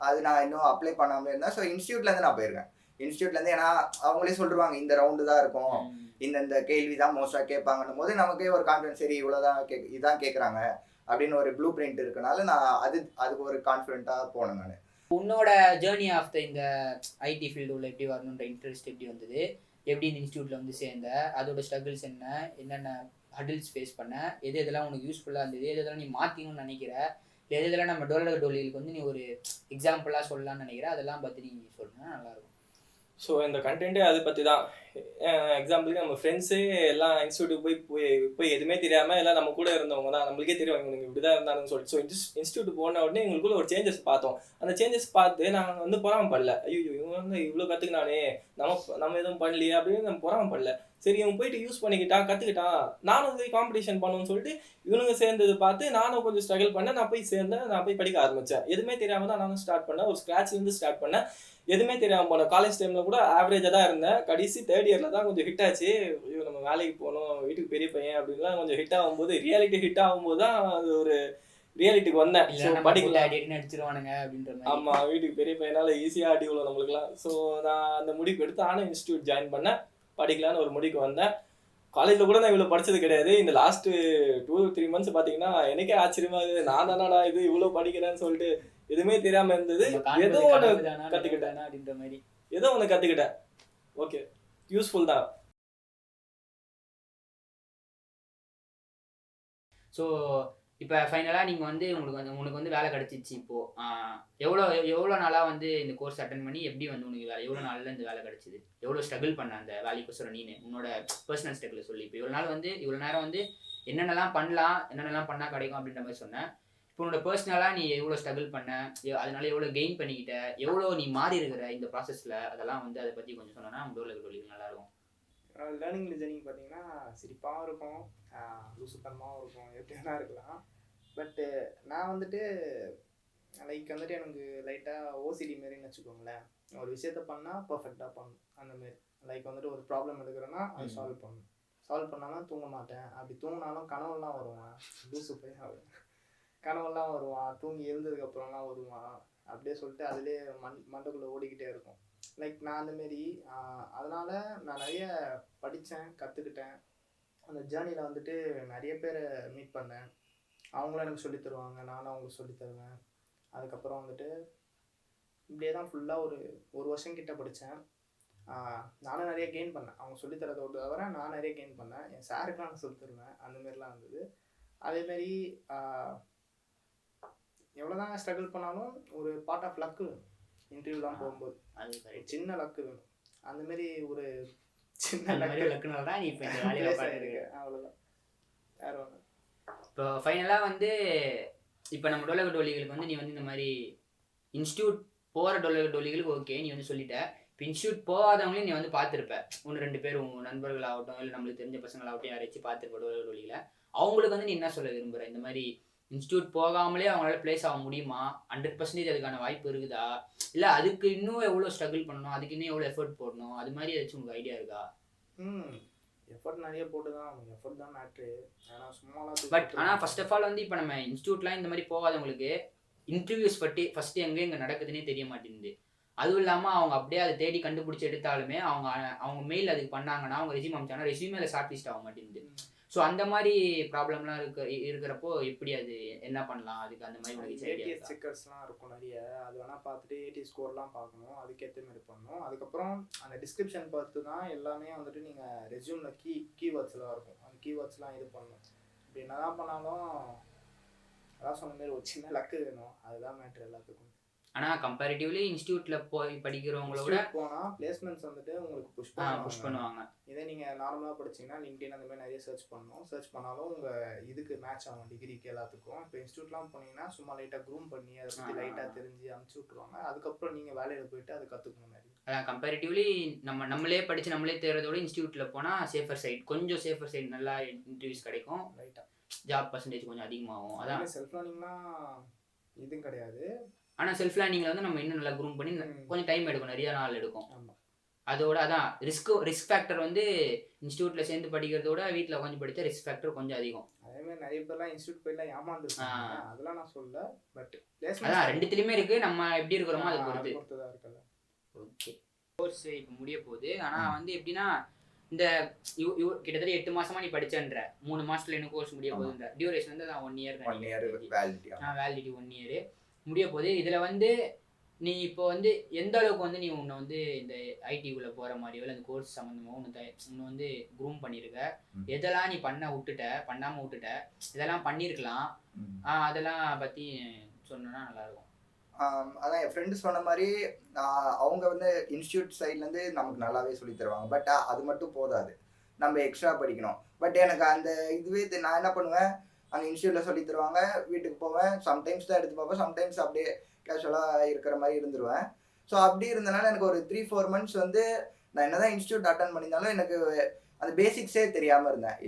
அது நான் இன்னும் அப்ளை பண்ணாமல் இருந்தேன். ஸோ இன்ஸ்டியூட்லேருந்து நான் போயிருக்கேன். இன்ஸ்டியூட்லேருந்து. ஏன்னா அவங்களே சொல்லிடுவாங்க இந்த ரவுண்டு தான் இருக்கும், இந்த கேள்வி தான் மோஸ்ட்டாக கேட்பாங்கன்னும் போது நமக்கே ஒரு கான்ஃபிடன்ஸ், சரி இவ்வளோதான் இதான் கேட்குறாங்க அப்படின்னு ஒரு ப்ளூ பிரிண்ட் இருக்கனால நான் அதுக்கு ஒரு கான்ஃபிடென்ட்டாக போனேன் நான். உன்னோட ஜேர்னி ஆஃப் இந்த ஐடி ஃபீல்டு உள்ள எப்படி வரணுன்ற இன்ட்ரெஸ்ட் எப்படி வந்தது, எப்படி இந்த இன்ஸ்டியூட்டில் வந்து சேர்ந்த, அதோட ஸ்ட்ரகிள்ஸ் என்ன, என்னென்ன ஹடில்ஸ் ஃபேஸ் பண்ண, எதெல்லாம் உனக்கு யூஸ்ஃபுல்லாக இருந்தது, எதெல்லாம் நீ மாற்றிக்கணும்னு நினைக்கிற, எதெல்லாம் நம்ம டோலிகளுக்கு வந்து நீ ஒரு எக்ஸாம்பிளாக சொல்லலாம்னு நினைக்கிற, அதெல்லாம் பற்றி நீ சொன்னா நல்லாயிருக்கும். ஸோ இந்த கண்டென்ட்டே அதை பற்றி தான். எக்ஸாம்பிளுக்கு நம்ம ஃப்ரெண்ட்ஸே எல்லாம் இன்ஸ்டியூட்டுக்கு போய் எதுவுமே தெரியாமல் எல்லாம் நம்ம கூட இருந்தவங்க தான், நம்மளுக்கே தெரியும் இவங்க இப்படி தான் இருந்தாங்கன்னு சொல்லிட்டு. ஸோ இன்ஸ்டியூட் போன உடனே எங்களுக்குள்ள ஒரு சேஞ்சஸ் பார்த்தோம். அந்த சேஞ்சஸ் பார்த்து நாங்கள் வந்து பொறாமப்படல, ஐயோ இவங்க வந்து இவ்வளோ கற்றுக்கினானே, நம்ம எதுவும் பண்ணலையே அப்படின்னு நம்ம பொறாமப்படல. சரி இவன் போயிட்டு யூஸ் பண்ணிக்கிட்டான், கற்றுக்கிட்டான், நானும் போய் காம்படிஷன் பண்ணணும்னு சொல்லிட்டு இவனுங்க சேர்ந்தது பார்த்து நானும் கொஞ்சம் ஸ்ட்ரகிள் பண்ணேன். நான் போய் படிக்க ஆரம்பித்தேன். எதுவுமே தெரியாமல் தான் நானும் ஸ்டார்ட் பண்ணேன், ஒரு ஸ்க்ராட்ச்லேருந்து ஸ்டார்ட் பண்ணேன். எதுவுமே தெரியாமல் போனேன். காலேஜ் டைமில் கூட ஆவரேஜாக தான் இருந்தேன். கடைசி 3rd இயரில் தான் கொஞ்சம் ஹிட் ஆச்சு. ஐயோ நம்ம வேலைக்கு போகணும், வீட்டுக்கு பெரிய பையன் அப்படின்லாம் கொஞ்சம் ஹிட் ஆகும்போது, ரியாலிட்டி ஹிட் ஆகும்போது தான் அது ஒரு ரியாலிட்டிக்கு வந்தேன். படிக்கலாம் அடிச்சிருவானுங்க அப்படின்ற மாதிரி. ஆமாம், வீட்டுக்கு பெரிய பையனால ஈஸியாக அடி விழும் நம்மளுக்குலாம். ஸோ நான் அந்த முடிவு எடுத்து நானும் இன்ஸ்டியூட் ஜாயின் பண்ணேன், படிக்கலான்னு ஒரு முடிவுக்கு வந்தேன். காலேஜில் கூட நான் இவ்வளோ படித்தது கிடையாது. இந்த லாஸ்ட்டு 2-3 மந்த்ஸ் பார்த்தீங்கன்னா எனக்கே ஆச்சரியமாக இருக்குது, நான் தானடா இது இவ்வளோ படிக்கிறேன்னு சொல்லிட்டு எதுவுமே தெரியாமல் இருந்தது. ஏதோ ஒன்று கற்றுக்கிட்டேன் அப்படின்ற மாதிரி, ஏதோ ஒன்று கற்றுக்கிட்டேன். ஓகே, யூஸ்ஃபுல் தான். ஸோ இப்போ ஃபைனலாக நீங்கள் வந்து உனக்கு வந்து வேலை கிடச்சிச்சு. இப்போது எவ்வளோ நாளாக வந்து இந்த கோர்ஸ் அட்டன் பண்ணி எப்படி வந்து உனக்கு வேலை, எவ்வளோ நாளில் இந்த வேலை கிடச்சிது, எவ்வளோ ஸ்ட்ரகிள் பண்ண அந்த வேலைக்கோசரம் நீ உன்னோட பர்சனல் ஸ்ட்ரகிள் சொல்லி. இப்போ இவ்வளோ நேரம் வந்து என்னென்னலாம் பண்ணலாம், என்னென்னலாம் பண்ணால் கிடைக்கும் அப்படின்ற மாதிரி சொன்னேன். இப்போ உன்னோட பர்சனலாக நீ எவ்வளோ ஸ்ட்ரகிள் பண்ண, அதனால எவ்வளோ கெயின் பண்ணிக்கிட்ட, எவ்வளோ நீ மாறி இருக்கிற இந்த ப்ராசஸில், அதெல்லாம் வந்து அதை பற்றி கொஞ்சம் சொன்னோன்னா டோலிகள் நல்லாயிருக்கும். லேர்னிங் ஜெர்னி பார்த்தீங்கன்னா சிரிப்பாகவும் இருக்கும், லூசுத்தனமாகவும் இருக்கும், எப்படி வேணா இருக்கலாம். பட்டு நான் வந்துட்டு எனக்கு லைட்டாக ஓசிடி மாரின்னு வச்சுக்கோங்களேன். ஒரு விஷயத்த பண்ணால் பர்ஃபெக்டாக பண்ணணும். அந்தமாரி வந்துட்டு ஒரு ப்ராப்ளம் எடுக்கிறேன்னா அது சால்வ் பண்ணாமல் தூங்க மாட்டேன். அப்படி தூங்கினாலும் கனவுலாம் வருவான், லூசு போய் கனவுலாம் வருவான், தூங்கி எழுந்ததுக்கப்புறம்லாம் வருவான். அப்படியே சொல்லிட்டு அதுலேயே மண்டைக்குள்ளே ஓடிக்கிட்டே இருக்கும். நான் அந்தமாரி அதனால் நான் நிறைய படித்தேன், கற்றுக்கிட்டேன். அந்த ஜேர்னியில் வந்துட்டு நிறைய பேரை மீட் பண்ணேன். அவங்களும் எனக்கு சொல்லித் தருவாங்க, நானும் அவங்களுக்கு சொல்லித் தருவேன். அதுக்கப்புறம் வந்துட்டு இப்படியே தான் ஃபுல்லாக ஒரு வருஷம் கிட்ட படித்தேன். நானும் நிறைய கெயின் பண்ணேன். அவங்க சொல்லித் தரதோடு தவிர நான் நிறைய கெயின் பண்ணேன். என் சாருக்கெலாம் நான் சொல்லித் தருவேன். அந்தமாரிலாம் இருந்தது. அதேமாரி எவ்வளோதான் ஸ்ட்ரகிள் பண்ணாலும் ஒரு பார்ட் ஆஃப் லக்கு இன்டர்வியூலாம் போகும்போது அது சின்ன லக்கு வேணும். அந்தமாரி ஒரு சின்ன லக்குனால தான் நீ இப்போ இந்த வேலையில் பார்த்துருக்க. அவ்வளோதான், வேறு ஒன்று. இப்போ ஃபைனலாக வந்து இப்போ நம்ம டோலிகளுக்கு வந்து நீ வந்து இந்த மாதிரி இன்ஸ்டியூட் போகிற டோலிகளுக்கு ஓகே நீ வந்து சொல்லிட்ட. இப்போ இன்ஸ்டியூட் போகாதவங்களையும் நீ வந்து பார்த்துருப்ப, 1-2 பேர் உங்கள் நண்பர்களாகட்டும் இல்லை நம்மளுக்கு தெரிஞ்ச பசங்களாகட்டும் யாராச்சும் பார்த்துருப்ப டோலிகளை. அவங்களுக்கு வந்து நீ என்ன சொல்ல விரும்புகிற, இந்த மாதிரி இன்ஸ்டியூட் போகாமலே அவங்களால பிளேஸ் ஆக முடியுமா, 100% அதுக்கான வாய்ப்பு இருக்குதா, இல்லை அதுக்கு இன்னும் எவ்வளோ ஸ்ட்ரகிள் பண்ணணும், அதுக்கு இன்னும் எவ்வளோ எஃபர்ட் போடணும், அது மாதிரி ஏதாச்சும் உங்களுக்கு ஐடியா இருக்கா? எஃபர்ட் நிறைய போட்டு தான், எஃபர்ட் தான் மேட்ரு. ஆனால் சும்மாலாம் பட் ஆனால் ஃபர்ஸ்ட் ஆஃப் ஆல் வந்து இப்போ நம்ம இன்ஸ்டியூட்லாம் இந்த மாதிரி போகாதவங்களுக்கு இன்டர்வியூஸ் பற்றி ஃபஸ்ட்டு எங்கே நடக்குதுன்னே தெரிய மாட்டேங்குது. அதுவும் இல்லாமல் அவங்க அப்படியே அதை தேடி கண்டுபிடிச்சி எடுத்தாலுமே அவங்க மெயில் அதுக்கு பண்ணாங்கன்னா, அவங்க ரெஸ்யூம் அனுப்பிச்சாங்கன்னா ரெஸ்யூமேல ஷார்ட் லிஸ்ட் ஆக மாட்டேங்குது. ஸோ அந்த மாதிரி ப்ராப்ளம்லாம் இருக்கிறப்போ எப்படி அது என்ன பண்ணலாம், அதுக்கு அந்த மாதிரி ஏடிஎஸ் செக்கர்ஸ்லாம் இருக்கும் நிறைய, அது வேணால் பார்த்துட்டு ஏடி ஸ்கோர்லாம் பார்க்கணும், அதுக்கேற்ற மாதிரி பண்ணணும். அதுக்கப்புறம் அந்த டிஸ்கிரிப்ஷன் பார்த்து தான் எல்லாமே வந்துட்டு நீங்கள் ரெஸ்யூமில் கீவேர்ட்ஸ்லாம் இருக்கும், அந்த கீவேர்ட்ஸ்லாம் இது பண்ணணும். இப்படி என்ன தான் பண்ணாலும் அதான் சொன்ன மாதிரி ஒரு சின்ன லக்கு வேணும், அதுதான் மேட்ரு எல்லாத்துக்கும். ஆனால் கம்பேரிட்டிவ்லி இன்ஸ்டியூட்டில் போய் படிக்கிறவங்களோட போனால் பிளேஸ்மெண்ட்ஸ் வந்துட்டு உங்களுக்கு புஷ் பண்ணுவாங்க. இதே நீங்கள் நார்மலாக படிச்சிங்கன்னா லிங்க்டின் அந்த மாதிரி நிறைய சர்ச் பண்ணணும். சர்ச் பண்ணாலும் உங்கள் இதுக்கு மேட்ச் ஆகும் டிகிரிக்கு எல்லாத்துக்கும். இப்போ இன்ஸ்டியூட்லாம் போனீங்கன்னா சும்மா லைட்டாக க்ரூம் பண்ணி அதை பற்றி லைட்டாக தெரிஞ்சு அனுப்பிச்சி விட்ருவாங்க. அதுக்கப்புறம் நீங்கள் வேலையில் போயிட்டு அதை கற்றுக்கணும் நிறைய. அதான் கம்பேரிட்டிவ்லி நம்மளே படித்து நம்மளே தேர்றதோட இன்ஸ்டியூட்டில் போனால் சேஃபர் சைட், கொஞ்சம் சேஃபர் சைட், நல்லா இன்டர்வியூஸ் கிடைக்கும், லைட்டாக ஜாப் பர்சன்டேஜ் கொஞ்சம் அதிகமாகும். அதான் செல்ஃப் லேர்னிங்லாம் இதுவும் கிடையாது. ஆனால் செல்ஃப் லேர்னிங்கில் வந்து நம்ம இன்னும் நல்லா க்ரூம் பண்ணி கொஞ்சம் டைம் எடுக்கும், நிறைய நாள் எடுக்கும். அதோட அதான் ரிஸ்க் ஃபேக்டர் வந்து இன்ஸ்டியூட்டில் சேர்ந்து படிக்கிறதோட வீட்டில் உட்காந்து படித்தா ரிஸ்க் ஃபேக்டர் கொஞ்சம் அதிகம். அதேமாதிரி நிறைய பேர்லாம் இன்ஸ்டியூட் போய்லாம் ஏமாந்துருக்காங்க, அதெல்லாம் நான் சொல்ல. பட் அதான் ரெண்டுத்துலேயுமே இருக்குது, நம்ம எப்படி இருக்கிறோமோ அதை பொறுத்து தான் இருக்குல்ல. ஓகே, கோர்ஸ் இப்போ முடிய போகுது. ஆனால் வந்து எப்படின்னா இந்த கிட்டத்தட்ட 8 மாசமா நீ படிச்சன்ற 3 மாசத்துல என்ன கோர்ஸ் முடிய போகுதுன்ற டியூரேஷன் வந்து 1 இயர் வேலிடிட்டி 1 இயர் முடிய போகுது. இதுல வந்து நீ இப்போ வந்து எந்த அளவுக்கு வந்து நீ உன்னை வந்து இந்த ஐடிக்குள்ள போற மாதிரியோ இல்லை அந்த கோர்ஸ் சம்மந்தமோ உன்னை வந்து குரூம் பண்ணியிருக்க, எதெல்லாம் நீ பண்ணாம விட்டுட்ட, இதெல்லாம் பண்ணியிருக்கலாம், அதெல்லாம் பத்தி சொன்னா நல்லா இருக்கும். அதான் என் ஃப்ரெண்டு சொன்ன மாதிரி அவங்க வந்து இன்ஸ்டியூட் சைட்லேருந்து நமக்கு நல்லாவே சொல்லி தருவாங்க. பட் அது மட்டும் போதாது, நம்ம எக்ஸ்ட்ரா படிக்கணும். பட் எனக்கு அந்த இதுவே நான் என்ன பண்ணுவேன், அங்கே இன்ஸ்டியூட்டில் சொல்லி தருவாங்க, வீட்டுக்கு போவேன், சம்டைம்ஸ் தான் எடுத்து பார்ப்பேன், சம்டைம்ஸ் அப்படியே கேஷுவலாக இருக்கிற மாதிரி இருந்துருவேன். ஸோ அப்படி இருந்தனால எனக்கு ஒரு 3-4 months வந்து நான் என்னதான் இன்ஸ்டியூட் அட்டன் பண்ணியிருந்தாலும் எனக்கு அந்த பேசிக்ஸே தெரியாமல் இருந்தேன்.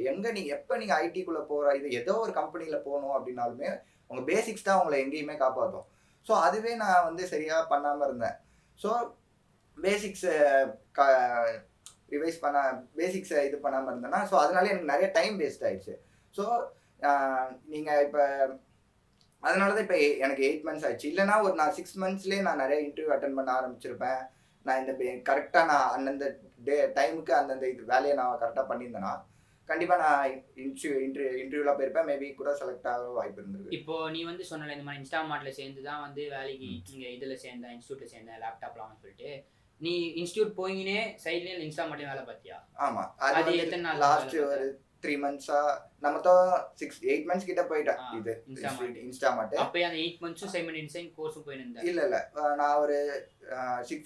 எப்போ நீங்கள் ஐடிக்குள்ளே போகிற இது ஏதோ ஒரு கம்பெனியில் போகணும் அப்படின்னாலுமே உங்கள் பேசிக்ஸ் தான் உங்களை எங்கேயுமே காப்பாற்றும். ஸோ அதுவே நான் வந்து சரியாக பண்ணாமல் இருந்தேன். ஸோ பேசிக்ஸை ரிவைஸ் பேசிக்ஸை இது பண்ணாமல் இருந்தேன்னா ஸோ அதனால எனக்கு நிறைய டைம் வேஸ்ட் ஆயிடுச்சு. ஸோ நீங்கள் இப்போ அதனால தான் இப்போ எனக்கு 8 months ஆயிடுச்சு. இல்லைனா நான் 6 monthsலேயே நான் நிறைய இன்டர்வியூ அட்டன் பண்ண ஆரம்பிச்சிருப்பேன். நான் இந்த கரெக்டாக நான் அந்தந்த டைமுக்கு அந்தந்த இது வேலையை நான் கரெக்டாக பண்ணியிருந்தேன்னா கண்டிப்பாக நான் இன்டர்வியூலாம் போயிருப்பேன், மேபி கூட செலக்ட் ஆக வாய்ப்பு இருந்திருக்கு. இப்போ நீ வந்து சொன்னல இந்த மாதிரி இன்ஸ்டாமார்ட்ல சேர்ந்து தான் வந்து வேலைக்கு இங்கே இதில் சேர்ந்தேன், இன்ஸ்டியூட்ல சேர்ந்தேன், லேப்டாப்லாம் சொல்லிட்டு நீ இன்ஸ்டியூட் போயினே சைட்லேயே இன்ஸ்டாமார்ட்லேயும் வேலை பார்த்தியா? ஆமாம், அது எத்தனை நாள்? லாஸ்ட் ஒரு 3 months நம்ம தான் 6-8 months கிட்ட போயிட்டேன். இது இன்ஸ்டாமார்ட் அப்பயே அந்த 8 months சைமன் டிசைன் கோர்ஸும் போயிருந்தேன். இல்ல நான் ஒரு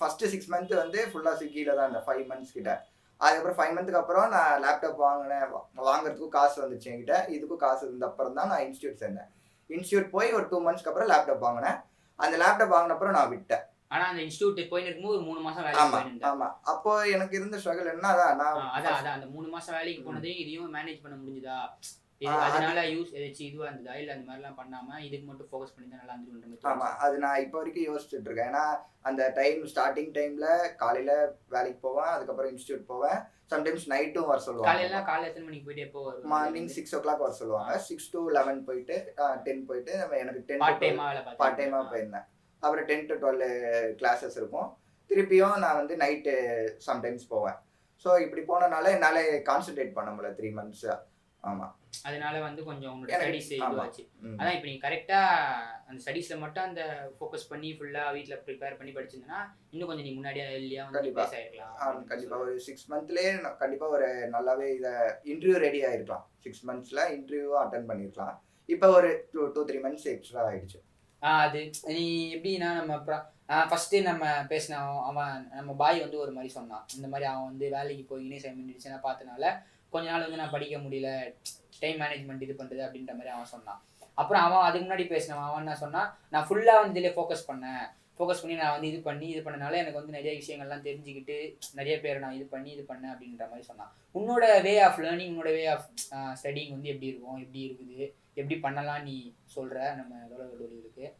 ஃபர்ஸ்ட் 6 months வந்து ஃபுல்லா ஸ்விக்கில தான் இருந்தேன், 5 months கிட்ட. அதுக்கப்புறம் 5 monthsக்கு அப்புறம் நான் லேப்டாப் வாங்குறதுக்கும் காசு வந்துச்சு என்கிட்ட, இதுக்கும் காசு இருந்த அப்புறம் தான் நான் இன்ஸ்டியூட் சேர்ந்தேன். இன்ஸ்டியூட் போய் ஒரு 2 monthsக்கு அப்புறம் லேப்டாப் வாங்கினேன். அந்த லேப்டாப் வாங்கின அப்புறம் நான் விட்டேன். ஆனா அந்த இன்ஸ்டியூட் போயிட்டு இருக்கும்போது 3 மாசம் வேலைக்கு போயிருந்தேன். ஆமா, அப்போ எனக்கு இருந்த ஸ்ட்ரகிள் என்ன, அதான் அந்த 3 மாசம் வேலைக்கு போனதையும் இதையும் மேனேஜ் பண்ண முடிஞ்சுதா, அதனால யூஸ் ஏதாச்சும் இதுவா இருந்ததா, இல்ல அந்த மாதிரிலாம் பண்ணாம இதுக்கு மட்டும் ஃபோக்கஸ் பண்ணி தான் நல்லா இருந்துருன்ற? ஆமா, அது நான் இப்போ வரைக்கும் யோசிச்சுட்டு இருக்கேன். ஏன்னா அந்த ஸ்டார்டிங் டைம்ல காலையில வேலைக்கு போவேன், அதுக்கப்புறம் இன்ஸ்டியூட் போவேன், சம்டைம்ஸ் நைட்டும் வர சொல்லுவாங்க. காலையில எத்தனை மணிக்கு போயிட்டு எப்போ வருவேன்? மார்னிங் 6 o'clock வர சொல்லுவாங்க. 6 to 11 போயிட்டு 10 போயிட்டு எனக்கு 10 பார்ட் டைமா போயிருந்தேன். அப்புறம் 10 to 12 கிளாஸஸ் இருக்கும். திருப்பியும் நான் வந்து நைட்டு சம்டைம்ஸ் போவேன். ஸோ இப்படி போனனால என்னால் கான்சென்ட்ரேட் பண்ண முடியல 3 months. ஆமாம், அதனால வந்து கொஞ்சம் உங்களோட ஸ்டடீஸ் இதுவாச்சு. அதான் இப்போ நீங்கள் கரெக்டாக அந்த ஸ்டடீஸில் மட்டும் அந்த ஃபோக்கஸ் பண்ணி ஃபுல்லாக வீட்டில் ப்ரிப்பேர் பண்ணி படிச்சிருந்தேன்னா இன்னும் கொஞ்சம் நீங்கள் முன்னாடியே இல்லையா வந்து பேஸ் ஆகிருக்கலாம். கண்டிப்பாக ஒரு 6 monthsலேயே கண்டிப்பாக ஒரு நல்லாவே இதை இன்டர்வியூ ரெடி ஆகிருக்கலாம். 6 monthsல இன்டர்வியூவும் அட்டன் பண்ணியிருக்கலாம். இப்போ ஒரு 2-3 months எக்ஸ்ட்ரா ஆகிடுச்சு. அது நீ எப்படின்னா நம்ம ஃபஸ்ட்டு நம்ம பேசின நம்ம பாய் வந்து ஒரு மாதிரி சொன்னான், இந்த மாதிரி அவன் வந்து வேலைக்கு போய் சைமன் பார்த்தனால கொஞ்ச நாள் வந்து நான் படிக்க முடியல, டைம் மேனேஜ்மெண்ட் இது பண்ணுறது அப்படின்ற மாதிரி அவன் சொன்னான். அப்புறம் அவன் அதுக்கு முன்னாடி பேசினவன் அவன் என்ன சொன்னான், நான் ஃபுல்லாக வந்து இதிலே ஃபோக்கஸ் பண்ணி நான் வந்து இது பண்ணனால எனக்கு வந்து நிறைய விஷயங்கள்லாம் தெரிஞ்சுக்கிட்டு நிறைய பேர் நான் இது பண்ணேன் அப்படின்ற மாதிரி சொன்னான். உன்னோட வே ஆஃப் லேர்னிங், உன்னோட வே ஆஃப் ஸ்டடிங் வந்து எப்படி இருக்கும், எப்படி இருக்குது, எப்படி பண்ணலாம் நீ சொல்கிற நம்ம இருக்குது?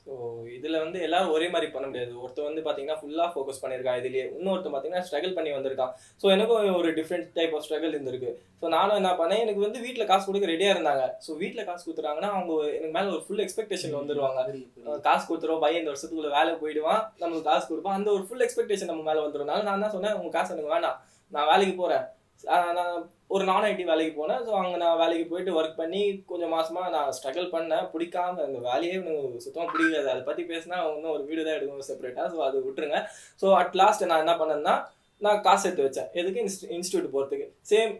ஸோ இதில் வந்து எல்லாரும் ஒரே மாதிரி பண்ண முடியாது. ஒருத்தர் வந்து பார்த்தீங்கன்னா ஃபுல்லாக ஃபோக்கஸ் பண்ணியிருக்கான் இதுலேயே, இன்னொருத்தர் பார்த்தீங்கன்னா ஸ்ட்ரகிள் பண்ணி வந்திருக்கான். ஸோ எனக்கும் ஒரு டிஃப்ரெண்ட் டைப் ஆஃப் ஸ்ட்ரகிள் இருந்திருக்கு. ஸோ நானும் என்ன பண்ணேன், எனக்கு வந்து வீட்டில் காசு கொடுக்க ரெடியாக இருந்தாங்க. ஸோ வீட்டில் காசு கொடுத்துறாங்கன்னா அவங்க எனக்கு மேலே ஒரு ஃபுல் எக்ஸ்பெக்டேஷன் வந்துடுவாங்க. காசு கொடுத்துருவோம், பையன் இந்த வருஷத்துக்குள்ள வேலை போயிடுவான், நமக்கு காசு கொடுப்பான், அந்த ஒரு ஃபுல் எக்ஸ்பெக்டேஷன் நம்ம மேலே வந்துடுறதுனால நான் தான் சொன்னேன், உங்கள் காசு எனக்கு வேண்டாம், நான் வேலைக்கு போகிறேன். நான் ஒரு நான் ஐடி வேலைக்கு போனேன். ஸோ அங்கே நான் வேலைக்கு போயிட்டு ஒர்க் பண்ணி கொஞ்சம் மாசமாக நான் ஸ்ட்ரகிள் பண்ணேன். பிடிக்காம அந்த வேலையே எனக்கு சுத்தமாக பிடிக்காது. அதை பற்றி பேசினா இன்னும் ஒரு வீடியோ தான் எடுக்கணும் செப்பரேட்டாக. ஸோ அது விட்டுருங்க. ஸோ அட் லாஸ்ட் நான் என்ன பண்ணேன்னா, நான் காசு எடுத்து வச்சேன் எதுக்கு, இன்ஸ்டியூட் போகிறதுக்கு. Same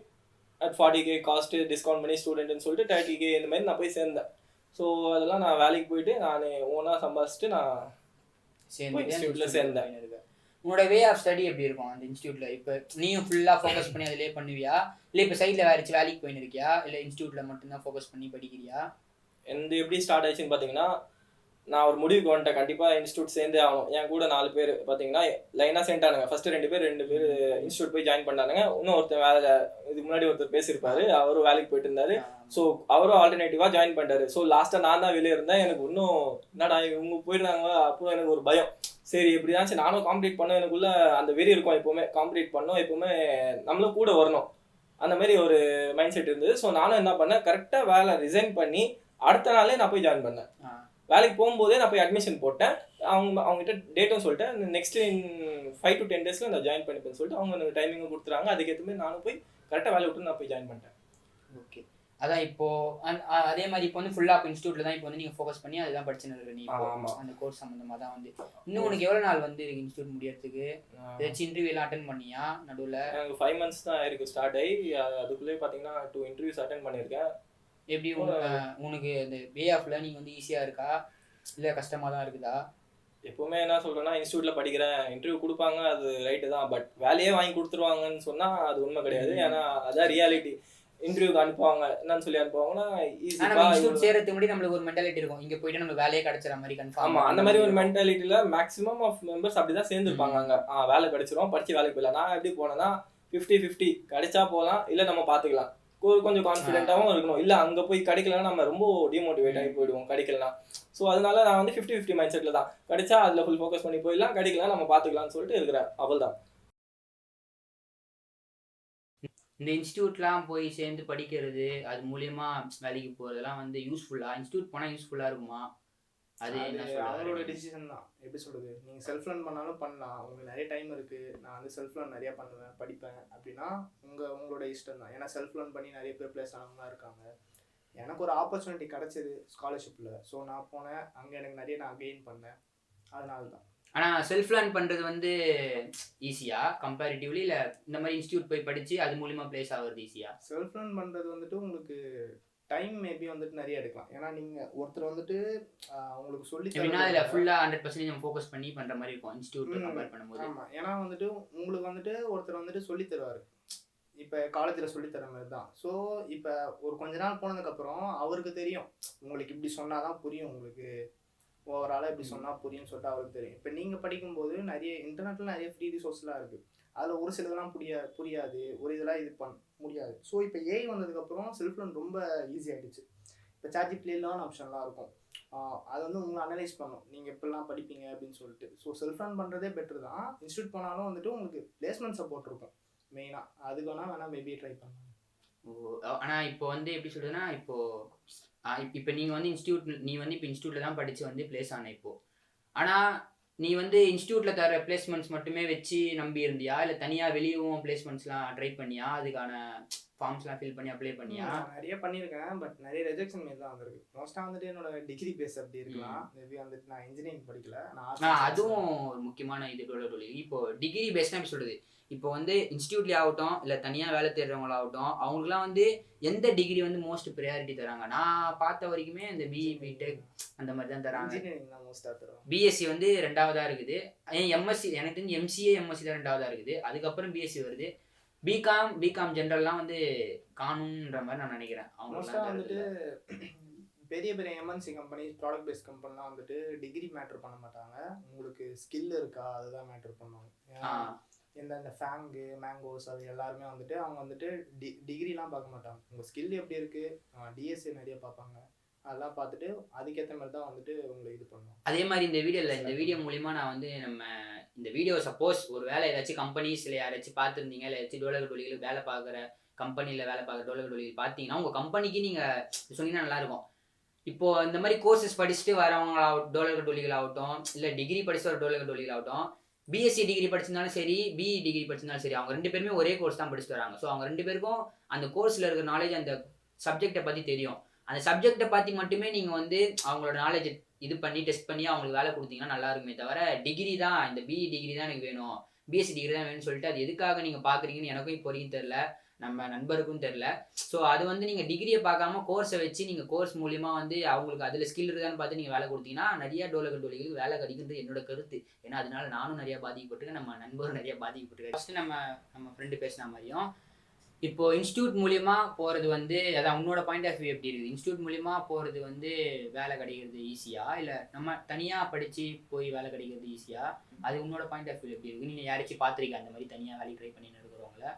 at 40K cost discount பண்ணி ஸ்டூடெண்ட்னு சொல்லிட்டு 30K இந்த மாதிரி நான் போய் சேர்ந்தேன். ஸோ அதெல்லாம் நான் வேலைக்கு போயிட்டு நான் ஓனாக சம்பாதிச்சுட்டு நான் இன்ஸ்டியூட்டில் சேர்ந்தேன். உன்னோட வே ஆஃப் ஸ்டடி எப்படி இருக்கும் அந்த இன்ஸ்டியூட்ல? இப்போ நீயும் ஃபுல்லாக ஃபோக்கஸ் பண்ணி அதிலே பண்ணுவியா, இல்லை இப்போ சைடில் வேறு வேலைக்கு போயின்னு இருக்கியா, இல்லை இன்ஸ்டியூட்ல மட்டும்தான் ஃபோக்கஸ் பண்ணி படிக்கிறியா? எந்த எப்படி ஸ்டார்ட் ஆயிடுச்சுன்னு பார்த்தீங்கன்னா, நான் ஒரு முடிவுக்கு வந்துட்டேன், கண்டிப்பாக இன்ஸ்டியூட் சேர்ந்தே ஆகணும். என் கூட 4 பேர் பார்த்தீங்கன்னா லைனாக சேர்ந்துட்டானுங்க. ஃபர்ஸ்ட் 2 பேர் இன்ஸ்டியூட் போய் ஜாயின் பண்ணானுங்க. இன்னும் ஒருத்தர் வேலை இதுக்கு முன்னாடி ஒருத்தர் பேசியிருப்பாரு, அவரும் வேலைக்கு போயிட்டு இருந்தாரு. ஸோ அவரும் ஆல்டர்னேட்டிவாக ஜாயின் பண்ணிட்டாரு. ஸோ லாஸ்ட்டாக நான் தான் வெளியே இருந்தேன். எனக்கு இன்னும் என்னடா இவங்க போயிடுறாங்க, அப்போ எனக்கு ஒரு பயம். சரி எப்படியாச்சும் நானும் காம்படிட் பண்ணோம், எனக்குள்ள அந்த வெறி இருக்கும், எப்போவுமே காம்படிட் பண்ணோம், எப்போவுமே நம்மளும் கூட வரணும், அந்த மாதிரி ஒரு மைண்ட் செட் இருந்தது. ஸோ நானும் என்ன பண்ணேன், கரெக்டாக வேலை ரிசைன் பண்ணி அடுத்த நாளே நான் போய் ஜாயின் பண்ணேன். வேலைக்கு போகும்போதே நான் போய் அட்மிஷன் போட்டேன். அவங்ககிட்ட டேட்டும் சொல்லிட்டேன். நெக்ஸ்ட் 5 to 10 daysல நான் ஜாயின் பண்ணிப்பேன்னு சொல்லிட்டு அவங்க எனக்கு டைமிங்கும் கொடுத்துறாங்க. அதுக்கேற்ற மாதிரி நானும் போய் கரெக்டாக வேலையை விட்டு நான் போய் ஜாயின் பண்ணிட்டேன். ஓகே. அதான் இப்போ அதே மாதிரி இப்போ வந்து ஃபுல்லாக இப்போ இன்ஸ்டியூட்டில் தான் இப்போ வந்து நீங்கள் ஃபோக்கஸ் பண்ணி அதுதான் படிச்சுன்னு இருக்க நீ அந்த கோர்ஸ் சம்மந்தமாக தான் வந்து இன்னும் உனக்கு எவ்வளோ நாள் வந்து இன்ஸ்டியூட் முடியறதுக்கு ஏதாச்சும் இன்டர்வியூலாம் அட்டன் பண்ணியா நடுவில்? எனக்கு 5 months தான் ஆயிருக்கு ஸ்டார்ட் ஆகி. அதுக்குள்ளேயே பார்த்தீங்கன்னா 2 interviews அட்டன் பண்ணியிருக்கேன். எப்படி உனக்கு இந்த வே ஆஃப் லேர்னிங் வந்து ஈஸியாக இருக்கா இல்லை கஷ்டமாக தான் இருக்குதா? எப்பவுமே என்ன சொல்றேன்னா இன்ஸ்டியூட்ல படிக்கிறேன், இன்டர்வியூ கொடுப்பாங்க, அது ரைட்டு தான். பட் வேலையே வாங்கி கொடுத்துருவாங்கன்னு சொன்னா அது உண்மை கிடையாது. ஏன்னா அதான் ரியாலிட்டி. இன்டர்வியூக்கு அனுப்புவாங்க, என்னன்னு சொல்லி அனுப்புவாங்கன்னா இன்ஸ்டியூட் சேர்றதுக்கு முன்னாடி நம்மளுக்கு ஒரு மென்டாலிட்டி இருக்கும், இங்க போயிட்டு நம்ம வேலையே கிடைச்சிற மாதிரி கன்ஃபார்ம். ஆமா, அந்த மாதிரி ஒரு மென்டாலிட்டியில மேக்ஸிமம் ஆஃப் மெம்பர்ஸ் அப்படிதான் சேர்ந்துருப்பாங்க. அங்க வேலை கிடைச்சிரும், படிச்சு வேலைக்கு போயிடலாம். நான் எப்படி போனேன்னா 50-50 கிடைச்சா போகலாம், இல்லை நம்ம பார்த்துக்கலாம். கொஞ்சம் கான்ஃபிடென்ட்டாகவும் இருக்கணும். இல்லை அங்கே போய் கிடைக்கலன்னா நம்ம ரொம்ப டிமோட்டிவேட் ஆகி போயிடுவோம் கிடைக்கலனா. ஸோ அதனால நான் வந்து 50-50 மைண்ட் செட்டில் தான். கிடைச்சா அதில் ஃபுல் ஃபோக்கஸ் பண்ணி போயிடலாம், கிடைக்கலாம் நம்ம பார்த்துக்கலாம்னு சொல்லிட்டு இருக்கிறேன். அவள் தான். இந்த இன்ஸ்டியூட்லாம் போய் சேர்ந்து படிக்கிறது, அது மூலியமா வேலைக்கு போகிறதெல்லாம் வந்து யூஸ்ஃபுல்லாக, இன்ஸ்டியூட் போனால் யூஸ்ஃபுல்லாக இருக்குமா? அது அவங்களோட டிசிஷன் தான். எப்படி சொல்கிறது, நீங்கள் செல்ஃப் லேர்ன் பண்ணாலும் பண்ணலாம். உங்களுக்கு நிறைய டைம் இருக்குது, நான் வந்து செல்ஃப் லேர்ன் நிறையா பண்ணுவேன், படிப்பேன் அப்படின்னா உங்களோட இஷ்டம் தான். ஏன்னா செல்ஃப் லேர்ன் பண்ணி நிறைய பேர் பிளேஸ் ஆனவங்களாம் இருக்காங்க. எனக்கு ஒரு ஆப்பர்ச்சுனிட்டி கிடச்சிது ஸ்காலர்ஷிப்பில். ஸோ நான் போனேன், அங்கே எனக்கு நிறைய நான் கெயின் பண்ணேன். அதனால தான். ஆனால் செல்ஃப் லேர்ன் பண்ணுறது வந்து ஈஸியா கம்பேரிட்டிவ்லி, இல்லை இந்த மாதிரி இன்ஸ்டியூட் போய் படித்து அது மூலிமா பிளேஸ் ஆகிறது ஈஸியா? செல்ஃப் லேர்ன் பண்ணுறது வந்துட்டு உங்களுக்கு டைம் மேபி வந்துட்டு நிறைய எடுக்கலாம். ஏன்னா நீங்கள் ஒருத்தர் வந்துட்டு உங்களுக்கு சொல்லி எப்படின்னா அதில் ஃபுல்லாக 100% நம்ம ஃபோக்கஸ் பண்ணி பண்ணுற மாதிரி இருக்கும் இன்ஸ்டியூட் கம்பேர் பண்ணும்போது. ஆமாம், ஏன்னா வந்துட்டு உங்களுக்கு வந்துட்டு ஒருத்தர் வந்துட்டு சொல்லி தருவார். இப்போ காலேஜில் சொல்லித்தர மாதிரி தான். ஸோ இப்போ ஒரு கொஞ்ச நாள் போனதுக்கப்புறம் அவருக்கு தெரியும், உங்களுக்கு இப்படி சொன்னால் தான் புரியும், உங்களுக்கு ஓவராலாக இப்படி சொன்னால் புரியும்னு சொல்லிட்டு அவருக்கு தெரியும். இப்போ நீங்கள் படிக்கும்போது நிறைய இன்டர்நெட்டில் நிறைய ஃப்ரீ ரிசோர்ஸ்லாம் இருக்குது. அதில் ஒரு சிலதெல்லாம் புரியாது, ஒரு இதெல்லாம் இது பண்ண முடியாது. ஸோ இப்போ ஏஐ வந்ததுக்கப்புறம் செல்ஃப் லேர்ன் ரொம்ப ஈஸி ஆகிடுச்சு. இப்போ சாட்ஜிபிடி லேர்ன் ஆப்ஷன்லாம் இருக்கும், அது வந்து உங்களை அனலைஸ் பண்ணும், நீங்கள் எப்படிலாம் படிப்பீங்க அப்படின்னு சொல்லிட்டு. ஸோ செல்ஃப் லேர்ன் பண்ணுறதே பெட்டர் தான். இன்ஸ்டியூட் போனாலும் வந்துட்டு உங்களுக்கு பிளேஸ்மெண்ட் சப்போர்ட் இருக்கும் மெயினாக. அது வேணால் மேபி ட்ரை பண்ணலாம். ஆனால் இப்போ வந்து எப்படி சொல்கிறதுன்னா, இப்போ நீங்கள் வந்து இப்போ இன்ஸ்டியூட்டில் தான் படித்து வந்து பிளேஸ் ஆன இப்போது. ஆனால் நீ வந்து இன்ஸ்டியூட்டில் தர பிளேஸ்மெண்ட்ஸ் மட்டுமே வச்சு நம்பி இருந்தியா, இல்லை தனியாக வெளியவும் பிளேஸ்மெண்ட்ஸ்லாம் ட்ரை பண்ணியா, அதுக்கான ஃபார்ம்ஸ்லாம் ஃபில் பண்ணி அப்ளை பண்ணியா? நிறைய பண்ணியிருக்கேன், பட் நிறைய ரிஜெக்ஷன் மாரி தான் வந்திருக்கு. மோஸ்ட்டாக வந்துட்டு என்னோட டிகிரி பேஸ் அப்படி இருக்கலாம். மேபி வந்துட்டு நான் இன்ஜினியரிங் படிக்கல, அதுவும் ஒரு முக்கியமான இது டொலி. இப்போ டிகிரி பேஸ்னா எப்படி சொல்கிறது, இப்போ வந்து இன்ஸ்டியூட்லேயே ஆகட்டும், இல்லை தனியாக வேலை தேடுறவங்களாகட்டும், அவங்களுக்குலாம் வந்து எந்த டிகிரி வந்து மோஸ்ட் ப்ரையாரிட்டி தராங்க? நான் பார்த்த வரைக்குமே இந்த பிஇ பிடெக் அந்த மாதிரி தான் தராங்க. இன்ஜினியரிங் தான் மோஸ்ட்டாக தருவாங்க. பிஎஸ்சி வந்து 2வதாக இருக்குது. எம்எஸ்சி எனக்கு தெரிஞ்சு எம்சிஏ எம்எஸ்சி தான் 2வதாக இருக்குது. அதுக்கப்புறம் பிஎஸ்சி வருது. பிகாம் ஜென்ரல்லாம் வந்து காணுன்ற மாதிரி நான் நினைக்கிறேன். அவங்க வந்துட்டு பெரிய பெரிய எம்என்சி கம்பெனி, ப்ராடக்ட் பேஸ்ட் கம்பெனிலாம் வந்துட்டு டிகிரி மேட்ரு பண்ண மாட்டாங்க, உங்களுக்கு ஸ்கில் இருக்கா அதுதான் மேட்ரு பண்ணுவாங்க. இந்த ஃபேங்கு மேங்கோஸ் அது எல்லாருமே வந்துட்டு அவங்க வந்துட்டு டிகிரிலாம் பார்க்க மாட்டாங்க, உங்கள் ஸ்கில் எப்படி இருக்குது, டிஎஸ்சி நிறைய பார்ப்பாங்க. அதெல்லாம் பார்த்துட்டு அதுக்கேற்ற மாதிரி தான் வந்துட்டு உங்களை இது பண்ணுவோம். அதே மாதிரி இந்த வீடியோ மூலிமா நான் வந்து நம்ம இந்த வீடியோ சப்போஸ் ஒரு வேலை ஏதாச்சும் கம்பெனிஸ் இல்லை யாராச்சும் பார்த்துருந்தீங்க, இல்லை ஏதாச்சும் டோலகர் டொலிகள் வேலை பார்க்குற கம்பெனியில் வேலை பார்க்குற டோலகர் டொலிகள் பார்த்தீங்கன்னா உங்கள் கம்பெனிக்கு நீங்கள் சொன்னீங்கன்னா நல்லாயிருக்கும். இப்போது இந்த மாதிரி கோர்சஸ் படிச்சுட்டு வரவங்க டோலகர் டொலிகள் ஆகட்டும், இல்லை டிகிரி படிச்சுட்டு வர டோலகர் டொலிகள் ஆகட்டும், பிஎஸ்சி டிகிரி படிச்சிருந்தாலும் சரி, பிஇ டிகிரி படிச்சிருந்தாலும் சரி, அவங்க 2 பேருமே ஒரே கோர்ஸ் தான் படிச்சுட்டு வராங்க. ஸோ அவங்க 2 பேருக்கும் அந்த கோர்ஸில் இருக்கிற நாலேஜ், அந்த சப்ஜெக்டை பற்றி தெரியும். அந்த சப்ஜெக்டை பற்றி மட்டுமே நீங்கள் வந்து அவங்களோட நாலேஜ் இது பண்ணி டெஸ்ட் பண்ணி அவங்களுக்கு வேலை கொடுத்தீங்கன்னா நல்லா இருக்குமே தவிர, டிகிரி தான் இந்த பிஇ டிகிரி தான் எனக்கு வேணும், பிஎஸ்சி டிகிரி தான் வேணும்னு சொல்லிட்டு அது எதுக்காக நீங்கள் பார்க்குறீங்கன்னு எனக்கும் இப்போ வரைக்கும் தெரில, நம்ம நண்பருக்கும் தெரில. ஸோ அது வந்து நீங்கள் டிகிரியை பார்க்காம கோர்ஸை வச்சு நீங்கள் கோர்ஸ் மூலிமா வந்து அவங்களுக்கு அதில் ஸ்கில் இருக்கான்னு பார்த்து நீங்கள் வேலை கொடுத்தீங்கன்னா நிறைய டோலகர் டொலிகளுக்கு வேலை கிடைக்குன்றது என்னோட கருத்து. ஏன்னா அதனால நானும் நிறையா பாதிக்கப்பட்டிருக்கேன், நம்ம நண்பரும் நிறையா பாதிக்கப்பட்டிருக்கேன். ஃபஸ்ட்டு நம்ம ஃப்ரெண்டு பேசின மாதிரியும் இப்போ இன்ஸ்டியூட் மூலிமா போகிறது வந்து அதான் உன்னோட பாயிண்ட் ஆஃப் வியூ எப்படி இருக்குது? இன்ஸ்டியூட் மூலிமா போகிறது வந்து வேலை கிடைக்கிறது ஈஸியா, இல்லை நம்ம தனியாக படித்து போய் வேலை கிடைக்கிறது ஈஸியா? அது உன்னோட பாயிண்ட் ஆஃப் வியூ எப்படி இருக்குது? நீங்கள் யாராச்சும் பார்த்துருக்கீங்க அந்த மாதிரி தனியாக வேலைக்கு ட்ரை பண்ணின்னு இருக்கிறவங்கள?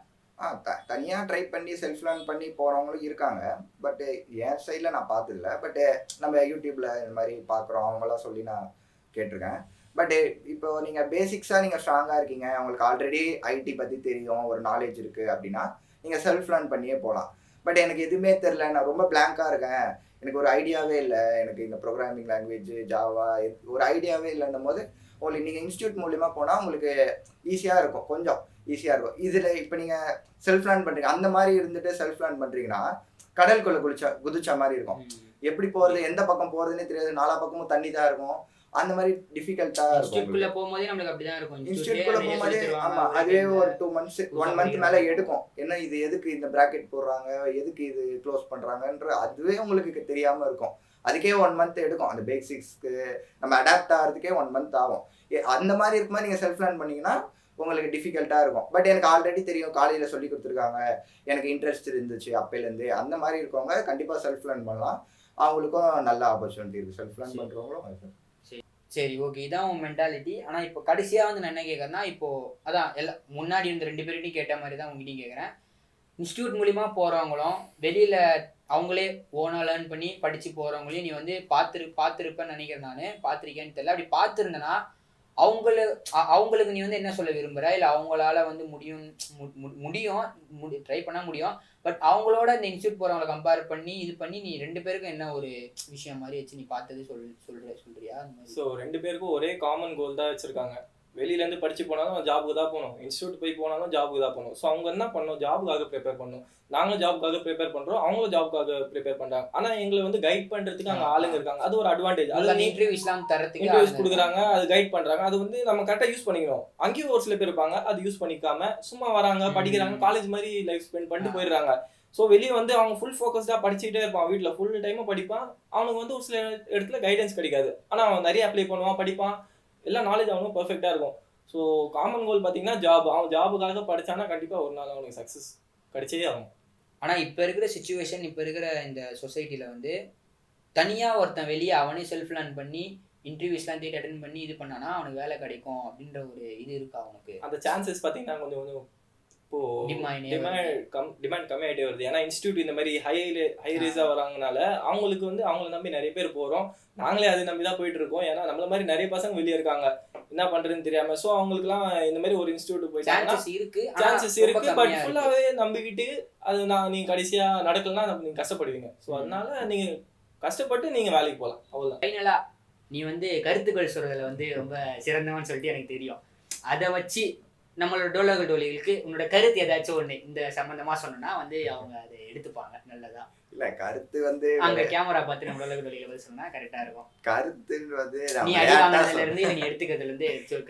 தனியாக ட்ரை பண்ணி செல்ஃப் லேர்ன் பண்ணி போகிறவங்களும் இருக்காங்க. பட்டு என் சைடில் நான் பார்த்ததில்ல. பட்டு நம்ம யூடியூப்பில் இந்த மாதிரி பார்க்குறோம், அவங்களாம் சொல்லி நான் கேட்டிருக்கேன். பட்டு இப்போ நீங்கள் பேசிக்ஸாக நீங்கள் ஸ்ட்ராங்காக இருக்கீங்க, உங்களுக்கு ஆல்ரெடி ஐடி பற்றி தெரியும், ஒரு நாலேஜ் இருக்குது அப்படின்னா நீங்கள் செல்ஃப் லேர்ன் பண்ணியே போகலாம். பட் எனக்கு எதுவுமே தெரில, நான் ரொம்ப பிளாங்காக இருக்கேன், எனக்கு ஒரு ஐடியாவே இல்லை, எனக்கு இந்த ப்ரோக்ராமிங் லாங்குவேஜ் ஜாவா ஒரு ஐடியாவே இல்லைன்னும் போது உங்களுக்கு நீங்கள் இன்ஸ்டியூட் மூலிமா போனால் உங்களுக்கு ஈஸியாக இருக்கும், கொஞ்சம் ஈஸியாக இருக்கும். இதில் இப்போ நீங்கள் செல்ஃப் லேர்ன் பண்ணுறீங்க, அந்த மாதிரி இருந்துட்டு செல்ஃப் லேர்ன் பண்ணுறீங்கன்னா கடலுக்குள்ளே குதிச்ச மாதிரி இருக்கும். எப்படி போகிறது, எந்த பக்கம் போகிறதுனே தெரியாது, நாலா பக்கமும் தண்ணி தான் இருக்கும். அந்த மாதிரி டிஃபிகல்ட்டாக இருக்கும். இன்ஸ்டியூட்குள்ளே போகும்போதே நம்மளுக்கு அப்படி தான் இருக்கும். இன்ஸ்டியூட்குள்ளே போகும்போதே ஆமாம், அதுவே ஒரு 2 months 1 month மேலே எடுக்கும். என்ன இது, எதுக்கு இந்த ப்ராக்கெட் போடுறாங்க, எதுக்கு இது க்ளோஸ் பண்ணுறாங்கன்ற அதுவே உங்களுக்கு தெரியாமல் இருக்கும். அதுக்கே 1 month எடுக்கும். அந்த பேசிக்ஸ்க்கு நம்ம அடாப்ட் ஆகிறதுக்கே 1 month ஆகும். அந்த மாதிரி இருக்கும்போது நீங்கள் செல்ஃப் லேர்ன் பண்ணிங்கன்னா உங்களுக்கு டிஃபிகல்ட்டாக இருக்கும். பட் எனக்கு ஆல்ரெடி தெரியும், காலேஜில் சொல்லி கொடுத்துருக்காங்க, எனக்கு இன்ட்ரெஸ்ட் இருந்துச்சு அப்போலேருந்து, அந்த மாதிரி இருக்கவங்க கண்டிப்பாக செல்ஃப் லேர்ன் பண்ணலாம். அவங்களுக்கும் நல்ல ஆப்பர்ச்சுனிட்டி இருக்குது, செல்ஃப் லேர்ன் பண்ணுறவங்களும். சரி, ஓகே, இதான் உன் மென்டாலிட்டி. ஆனால் இப்போ கடைசியாக வந்து நான் என்ன கேட்குறேன்னா, இப்போது அதான் எல்லாம் முன்னாடி இந்த 2 பேர்கிட்டையும் கேட்ட மாதிரி தான் உங்ககிட்டையும் கேட்குறேன். இன்ஸ்டியூட் மூலிமா போகிறவங்களும் வெளியில் அவங்களே ஓனாக லேர்ன் பண்ணி படித்து போகிறவங்களையும் நீ வந்து பார்த்துருப்பேன்னு நினைக்கிறேன். நான் பார்த்துருக்கேன்னு தெரியல. அப்படி பார்த்துருந்தேன்னா அவங்களுக்கு நீ வந்து என்ன சொல்ல விரும்புகிற, இல்லை அவங்களால வந்து முடியும் ட்ரை பண்ணால் முடியும், பட் அவங்களோட இந்த இன்ஸ்டியூட் போகிறவங்களை கம்பேர் பண்ணி இது பண்ணி நீ 2 பேருக்கும் என்ன ஒரு விஷயம் மாதிரி வச்சு நீ பார்த்தது சொல்றியா? ஸோ 2 பேருக்கும் ஒரே காமன் கோல் தான் வச்சுருக்காங்க. வெளியிலேருந்து படித்து போனாலும் ஜாபுக்கு தான் போகணும், இன்ஸ்டியூட் போய் போனாலும் ஜாபுக்கு தான் போகணும். ஸோ அவங்க என்ன பண்ணணும், ஜாபுக்காக ப்ரிப்பேர் பண்ணணும். நாங்களும் ஜாபுக்காக ப்ரிப்பேர் பண்ணுறோம், அவங்களும் ஜாபுக்காக ப்ரிப்பேர் பண்ணுறாங்க. ஆனால் எங்களை வந்து கைட் பண்ணுறதுக்கு அங்கே ஆளுங்க இருக்காங்க. அது ஒரு அட்வான்டேஜ். அது இன்டர்வியூஸ் கொடுக்குறாங்க, அது கைட் பண்ணுறாங்க. அது வந்து நம்ம கரெக்டாக யூஸ் பண்ணிக்கணும். அங்கேயும் ஒரு சில பேர் இருப்பாங்க, அது யூஸ் பண்ணிக்காம சும்மா வராங்க, படிக்கிறாங்க, காலேஜ் மாதிரி லைஃப் ஸ்பெண்ட் பண்ணிட்டு போயிடுறாங்க. ஸோ வெளியே வந்து அவங்க ஃபுல் ஃபோக்கஸ்டாக படிச்சுக்கிட்டே இருப்பான், வீட்டில் ஃபுல் டைமும் படிப்பான். அவனுக்கு வந்து ஒரு சில இடத்துல கைடன்ஸ் கிடைக்காது. ஆனால் அவன் நிறைய அப்ளை பண்ணுவான், படிப்பான், எல்லா நாலேஜ் அவனுக்கு பர்ஃபெக்டாக இருக்கும். ஸோ காமன் கோல் பார்த்தீங்கன்னா ஜாப். அவன் ஜாபுக்காக படித்தானா கண்டிப்பாக ஒரு நாள் அவனுக்கு சக்ஸஸ் கிடைச்சே ஆகும். ஆனால் இப்போ இருக்கிற சிச்சுவேஷன், இப்போ இருக்கிற இந்த சொசைட்டியில் வந்து தனியாக ஒருத்தன் வெளியே அவனே செல்ஃப் லேர்ன் பண்ணி இன்டர்வியூஸ்லாம் தேடி அட்டென்ட் பண்ணி இது பண்ணானா அவனுக்கு வேலை கிடைக்கும் அப்படின்ற ஒரு இது இருக்கா அவனுக்கு? அந்த சான்சஸ் பார்த்தீங்கன்னா கொஞ்சம் கொஞ்சம் இப்போ டிமாண்ட் கம்மியாகிட்டே வருது. ஏன்னா இன்ஸ்டியூட் இந்த மாதிரி ஹை ரேஸாக வராங்கனால அவங்களுக்கு வந்து அவங்கள நம்பி நிறைய பேர் போகிறோம். நாங்களே அதை நம்பி தான் போயிட்டு இருக்கோம். ஏன்னா நம்மள மாதிரி நிறைய பசங்க வெளியே இருக்காங்க, என்ன பண்றதுன்னு தெரியாம. ஸோ அவங்களுக்குலாம் இந்த மாதிரி ஒரு இன்ஸ்டியூட் போயிட்டாங்கன்னா சான்சஸ் இருக்கு. பட் ஃபுல்லாவே நம்பிக்கிட்டு அது நீங்க கடைசியா நடக்கலன்னா நீங்க கஷ்டப்படுவீங்க. ஸோ அதனால நீங்க கஷ்டப்பட்டு நீங்க வேலைக்கு போகலாம், அவ்வளவுதான். ஃபைனலா நீ வந்து கருத்துக்கள் சொல்றதுல வந்து ரொம்ப சிறந்தவன்னு சொல்லிட்டு எனக்கு தெரியும். அதை வச்சு நம்மளோட டோலர்கள் டோலிகளுக்கு உன்னோட கருத்து ஏதாச்சும் ஒண்ணு இந்த சம்பந்தமா சொன்னா வந்து அவங்க அதை எடுத்துப்பாங்க. நல்லதா இல்ல கருத்து வந்து அங்க கேமரா பார்த்து நம்ம டோலர்கள் டோலிகள் சொன்னா கரெக்டா இருக்கும். கருத்து வந்து நீ அடி வாங்குறதுல இருந்து நீ எடுத்துக்கிறதுல இருந்து ஒரு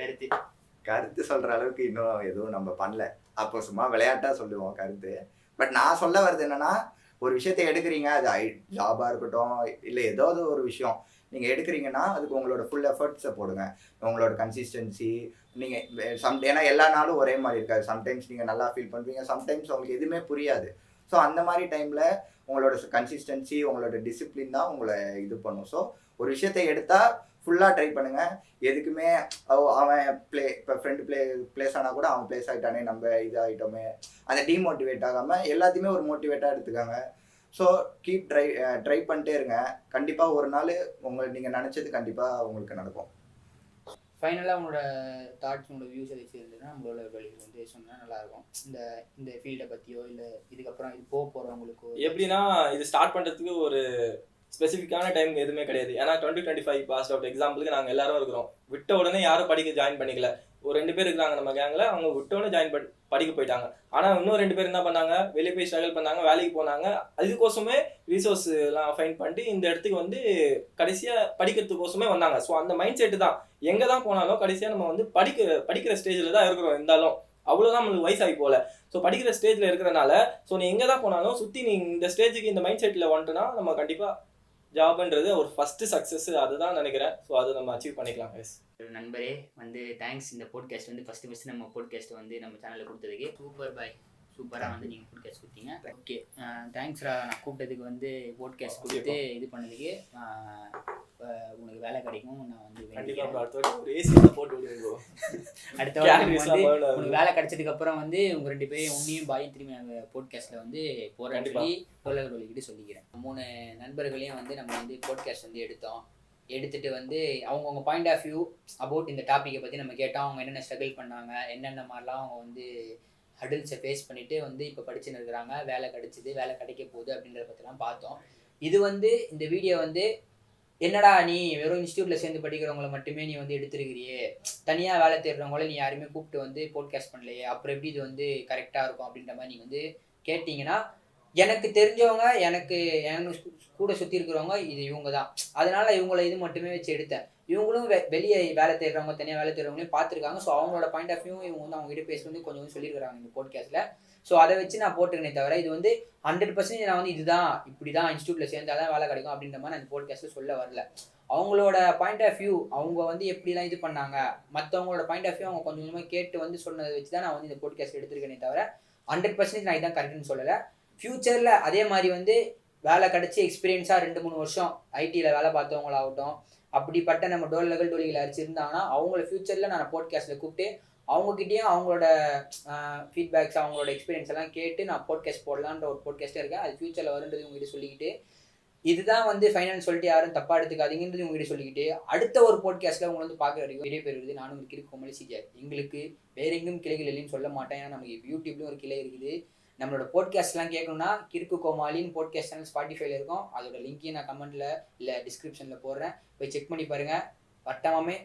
கருத்து சொல்ற அளவுக்கு இன்னும் எதுவும் நம்ம பண்ணல. அப்போ சும்மா விளையாட்டா சொல்லுவோம் கருத்து. பட் நான் சொல்ல வர்றது என்னன்னா, ஒரு விஷயத்தை எடுக்கிறீங்க, அது ஜாபா இருக்கட்டும் இல்லை ஏதாவது ஒரு விஷயம் நீங்கள் எடுக்கிறீங்கன்னா அதுக்கு உங்களோட ஃபுல் எஃபர்ட்ஸை போடுங்க. உங்களோட கன்சிஸ்டன்சி நீங்கள் ஏன்னா எல்லா நாளும் ஒரே மாதிரி இருக்காது. சம்டைம்ஸ் நீங்கள் நல்லா ஃபீல் பண்ணுவீங்க, சம்டைம்ஸ் உங்களுக்கு எதுவுமே புரியாது. ஸோ அந்த மாதிரி டைமில் உங்களோட கன்சிஸ்டன்சி, உங்களோட டிசிப்ளின் தான் உங்களை இது பண்ணும். ஸோ ஒரு விஷயத்தை எடுத்தால் ஃபுல்லாக ட்ரை பண்ணுங்கள். எதுக்குமே அவன் இப்போ ஃப்ரெண்டு பிளேஸ் ஆனால் கூட அவன் பிளேஸ் ஆகிட்டானே, நம்ம இதாகிட்டோமே, அந்த டீமோட்டிவேட் ஆகாமல் எல்லாத்தையுமே ஒரு மோட்டிவேட்டாக எடுத்துக்காங்க. ஸோ கீப் ட்ரை பண்ணிட்டே இருங்க. கண்டிப்பாக ஒரு நாள் நீங்கள் நினச்சது கண்டிப்பாக உங்களுக்கு நடக்கும். ஃபைனலாக உங்களோட தாட்ஸ், உங்களோட வியூஸ் எதாச்சும் இருந்ததுன்னா நம்மளோட வழிகள் வந்து சொன்னால் நல்லாயிருக்கும். இந்த ஃபீல்டை பற்றியோ இல்லை இதுக்கப்புறம் இது போகிறவங்களுக்கோ. எப்படின்னா இது ஸ்டார்ட் பண்ணுறதுக்கு ஒரு ஸ்பெசிஃபிக்கான டைம் எதுவுமே கிடையாது. ஏன்னா 2025 பாஸ் அவுட் எக்ஸாம்பிளுக்கு நாங்கள் எல்லாரும் இருக்கிறோம். விட்ட உடனே யாரும் படிக்க ஜாயின் பண்ணிக்கல. ஒரு 2 பேர் இருக்கிறாங்க நம்ம கேங்கில், அவங்க விட்டோடனே படிக்க போயிட்டாங்க. ஆனால் இன்னும் 2 பேர் என்ன பண்ணாங்க, வெளியே போய் ஸ்ட்ரகிள் பண்ணாங்க, வேலைக்கு போனாங்க. அதுக்கோசமே ரிசோர்ஸ் எல்லாம் ஃபைன் பண்ணிட்டு இந்த இடத்துக்கு வந்து கடைசியாக படிக்கிறதுக்கோசமே வந்தாங்க. ஸோ அந்த மைண்ட் செட்டு தான் எங்கே தான் போனாலும் கடைசியாக நம்ம வந்து படிக்கிற ஸ்டேஜில் தான் இருக்கிறோம். இருந்தாலும் அவ்வளோதான் நம்மளுக்கு வயசாகி போகல. ஸோ படிக்கிற ஸ்டேஜில் இருக்கிறனால ஸோ நீ எங்கே தான் போனாலும் சுற்றி நீ இந்த ஸ்டேஜுக்கு இந்த மைண்ட் செட்டில் வந்துட்டுனா நம்ம கண்டிப்பாக ஜாப்ன்றது ஒரு ஃபஸ்ட்டு சக்ஸஸ் அதுதான் நினைக்கிறேன். ஸோ அதை நம்ம அச்சீவ் பண்ணிக்கலாம். நண்பரே வந்து தேங்க்ஸ். இந்த போட்காஸ்ட் வந்து ஃபஸ்ட்டு நம்ம போட்காஸ்ட் வந்து நம்ம சேனலில் கொடுத்ததுக்கு சூப்பராக வந்து நீங்கள் போட்காஸ்ட் கொடுத்தீங்க. ஓகே, தேங்க்ஸ்ரா. நான் கூப்பிட்டதுக்கு வந்து போட்காஸ்ட் கொடுத்து இது பண்ணதுக்கு உனக்கு வேலை கிடைக்கும். நான் வந்து அடுத்த வாரம் வந்து உனக்கு வேலை கிடைச்சதுக்கப்புறம் வந்து உங்கள் 2 பேரும் உன்னையும் பாயும் திரும்பி நாங்கள் போட்காஸ்ட்டில் வந்து போகிறேன்னு சொல்லி டோலர்கிட்ட சொல்லிக்கிறேன். 3 நண்பர்களையும் வந்து நம்ம வந்து போட்காஸ்ட் வந்து எடுத்துகிட்டு வந்து அவங்கவுங்க பாயிண்ட் ஆஃப் வியூ அபவுட் இந்த டாப்பிக்கை பற்றி நம்ம கேட்டோம். அவங்க என்னென்ன ஸ்ட்ரகிள் பண்ணாங்க, என்னென்ன மாதிரிலாம் அவங்க வந்து ஹடில்ஸை ஃபேஸ் பண்ணிவிட்டு வந்து இப்போ படிச்சுன்னு இருக்கிறாங்க, வேலை கிடைச்சிது, வேலை கிடைக்க போகுது அப்படின்றத பற்றிலாம் பார்த்தோம். இது வந்து இந்த வீடியோ வந்து என்னடா நீ வெறும் இன்ஸ்டியூட்டில் சேர்ந்து படிக்கிறவங்களை மட்டுமே நீ வந்து எடுத்துருக்கிறியே, தனியாக வேலை தேடுறவங்கள நீ யாருமே கூப்பிட்டு வந்து போட்காஸ்ட் பண்ணலையே, அப்புறம் எப்படி இது வந்து கரெக்டாக இருக்கும் அப்படின்ற மாதிரி நீங்கள் வந்து கேட்டிங்கன்னா, எனக்கு தெரிஞ்சவங்க எனக்கு கூட சுற்றி இருக்கிறவங்க இது இவங்க தான். அதனால இவங்கள இது மட்டுமே வச்சு எடுத்தேன். இவங்களும் வெளியே வேலை தேடுறவங்க தனியாக வேலை தேடுறவங்களையும் பார்த்துருக்காங்க. ஸோ அவங்களோட பாயிண்ட் ஆஃப் வியூ இவங்க வந்து அவங்க கிட்ட பேசுறது கொஞ்சம் சொல்லியிருக்காங்க இந்த போட்காஸ்ட்டில். ஸோ அதை வச்சு நான் போட்டுக்கிறேனே தவிர இது வந்து 100% நான் வந்து இதுதான் இப்படி தான் இன்ஸ்டியூட்டில் சேர்ந்தால் தான் வேலை கிடைக்கும் அப்படின்ற மாதிரி நான் இந்த போட்காஸ்ட்டில் சொல்ல வரல. அவங்களோட பாயிண்ட் ஆஃப் வியூ அவங்க வந்து எப்படிலாம் இது பண்ணாங்க, மற்றவங்களோட பாயிண்ட் ஆஃப் வியூ அவங்க கொஞ்சம் கொஞ்சமாக கேட்டு வந்து சொன்னதை வச்சு தான் நான் வந்து இந்த போட்காஸ்ட் எடுத்திருக்கேனே தவிர 100% நான் இதான் கரெக்டுன்னு சொல்லலை. ஃப்யூச்சரில் அதே மாதிரி வந்து வேலை கிடச்சி எக்ஸ்பீரியன்ஸாக 2-3 வருஷம் ஐடியில் வேலை பார்த்தவங்களாகட்டும், அப்படிப்பட்ட நம்ம டோல் லெவல் டோலிகள் அடிச்சிருந்தாங்கன்னா அவங்கள ஃப்யூச்சரில் நான் போட்காஸ்ட்டில் கூப்பிட்டு அவங்ககிட்டயும் அவங்களோட ஃபீட்பேக்ஸ் அவங்களோட எக்ஸ்பீரியன்ஸ் எல்லாம் கேட்டு நான் போட்காஸ்ட் போடலான்ற ஒரு போட்காஸ்ட்டே இருக்கேன். அது ஃப்யூச்சரில் வருன்றது உங்ககிட்ட சொல்லிக்கிட்டு, இதுதான் வந்து ஃபைனல் சொல்லிட்டு யாரும் தப்பாக எடுத்துக்காதீங்கன்றது உங்ககிட்ட சொல்லிக்கிட்டு, அடுத்த ஒரு போட்காஸ்ட்டில் உங்களை வந்து பார்க்க வரைக்கும் விடைபெறுவது நானும் கிறுக்கு கோமலி சிஜிஆர். எங்களுக்கு வேற எங்கும் கிளைகள் இல்லைன்னு சொல்ல மாட்டேன். ஏன்னா நமக்கு யூடியூப்லேயும் ஒரு கிளை இருக்குது. நம்மளோட போட்காஸ்ட்லாம் கேட்கணும்னா கிறுக்கு கோமாலின்னு போட்காஸ்ட் சேனல் ஸ்பாட்டிஃபைல இருக்கும். அதோட லிங்க்கையும் நான் கமெண்ட்டில் இல்லை டிஸ்கிரிப்ஷனில் போடுறேன். போய் செக் பண்ணி பாருங்கள். வட்டமாமே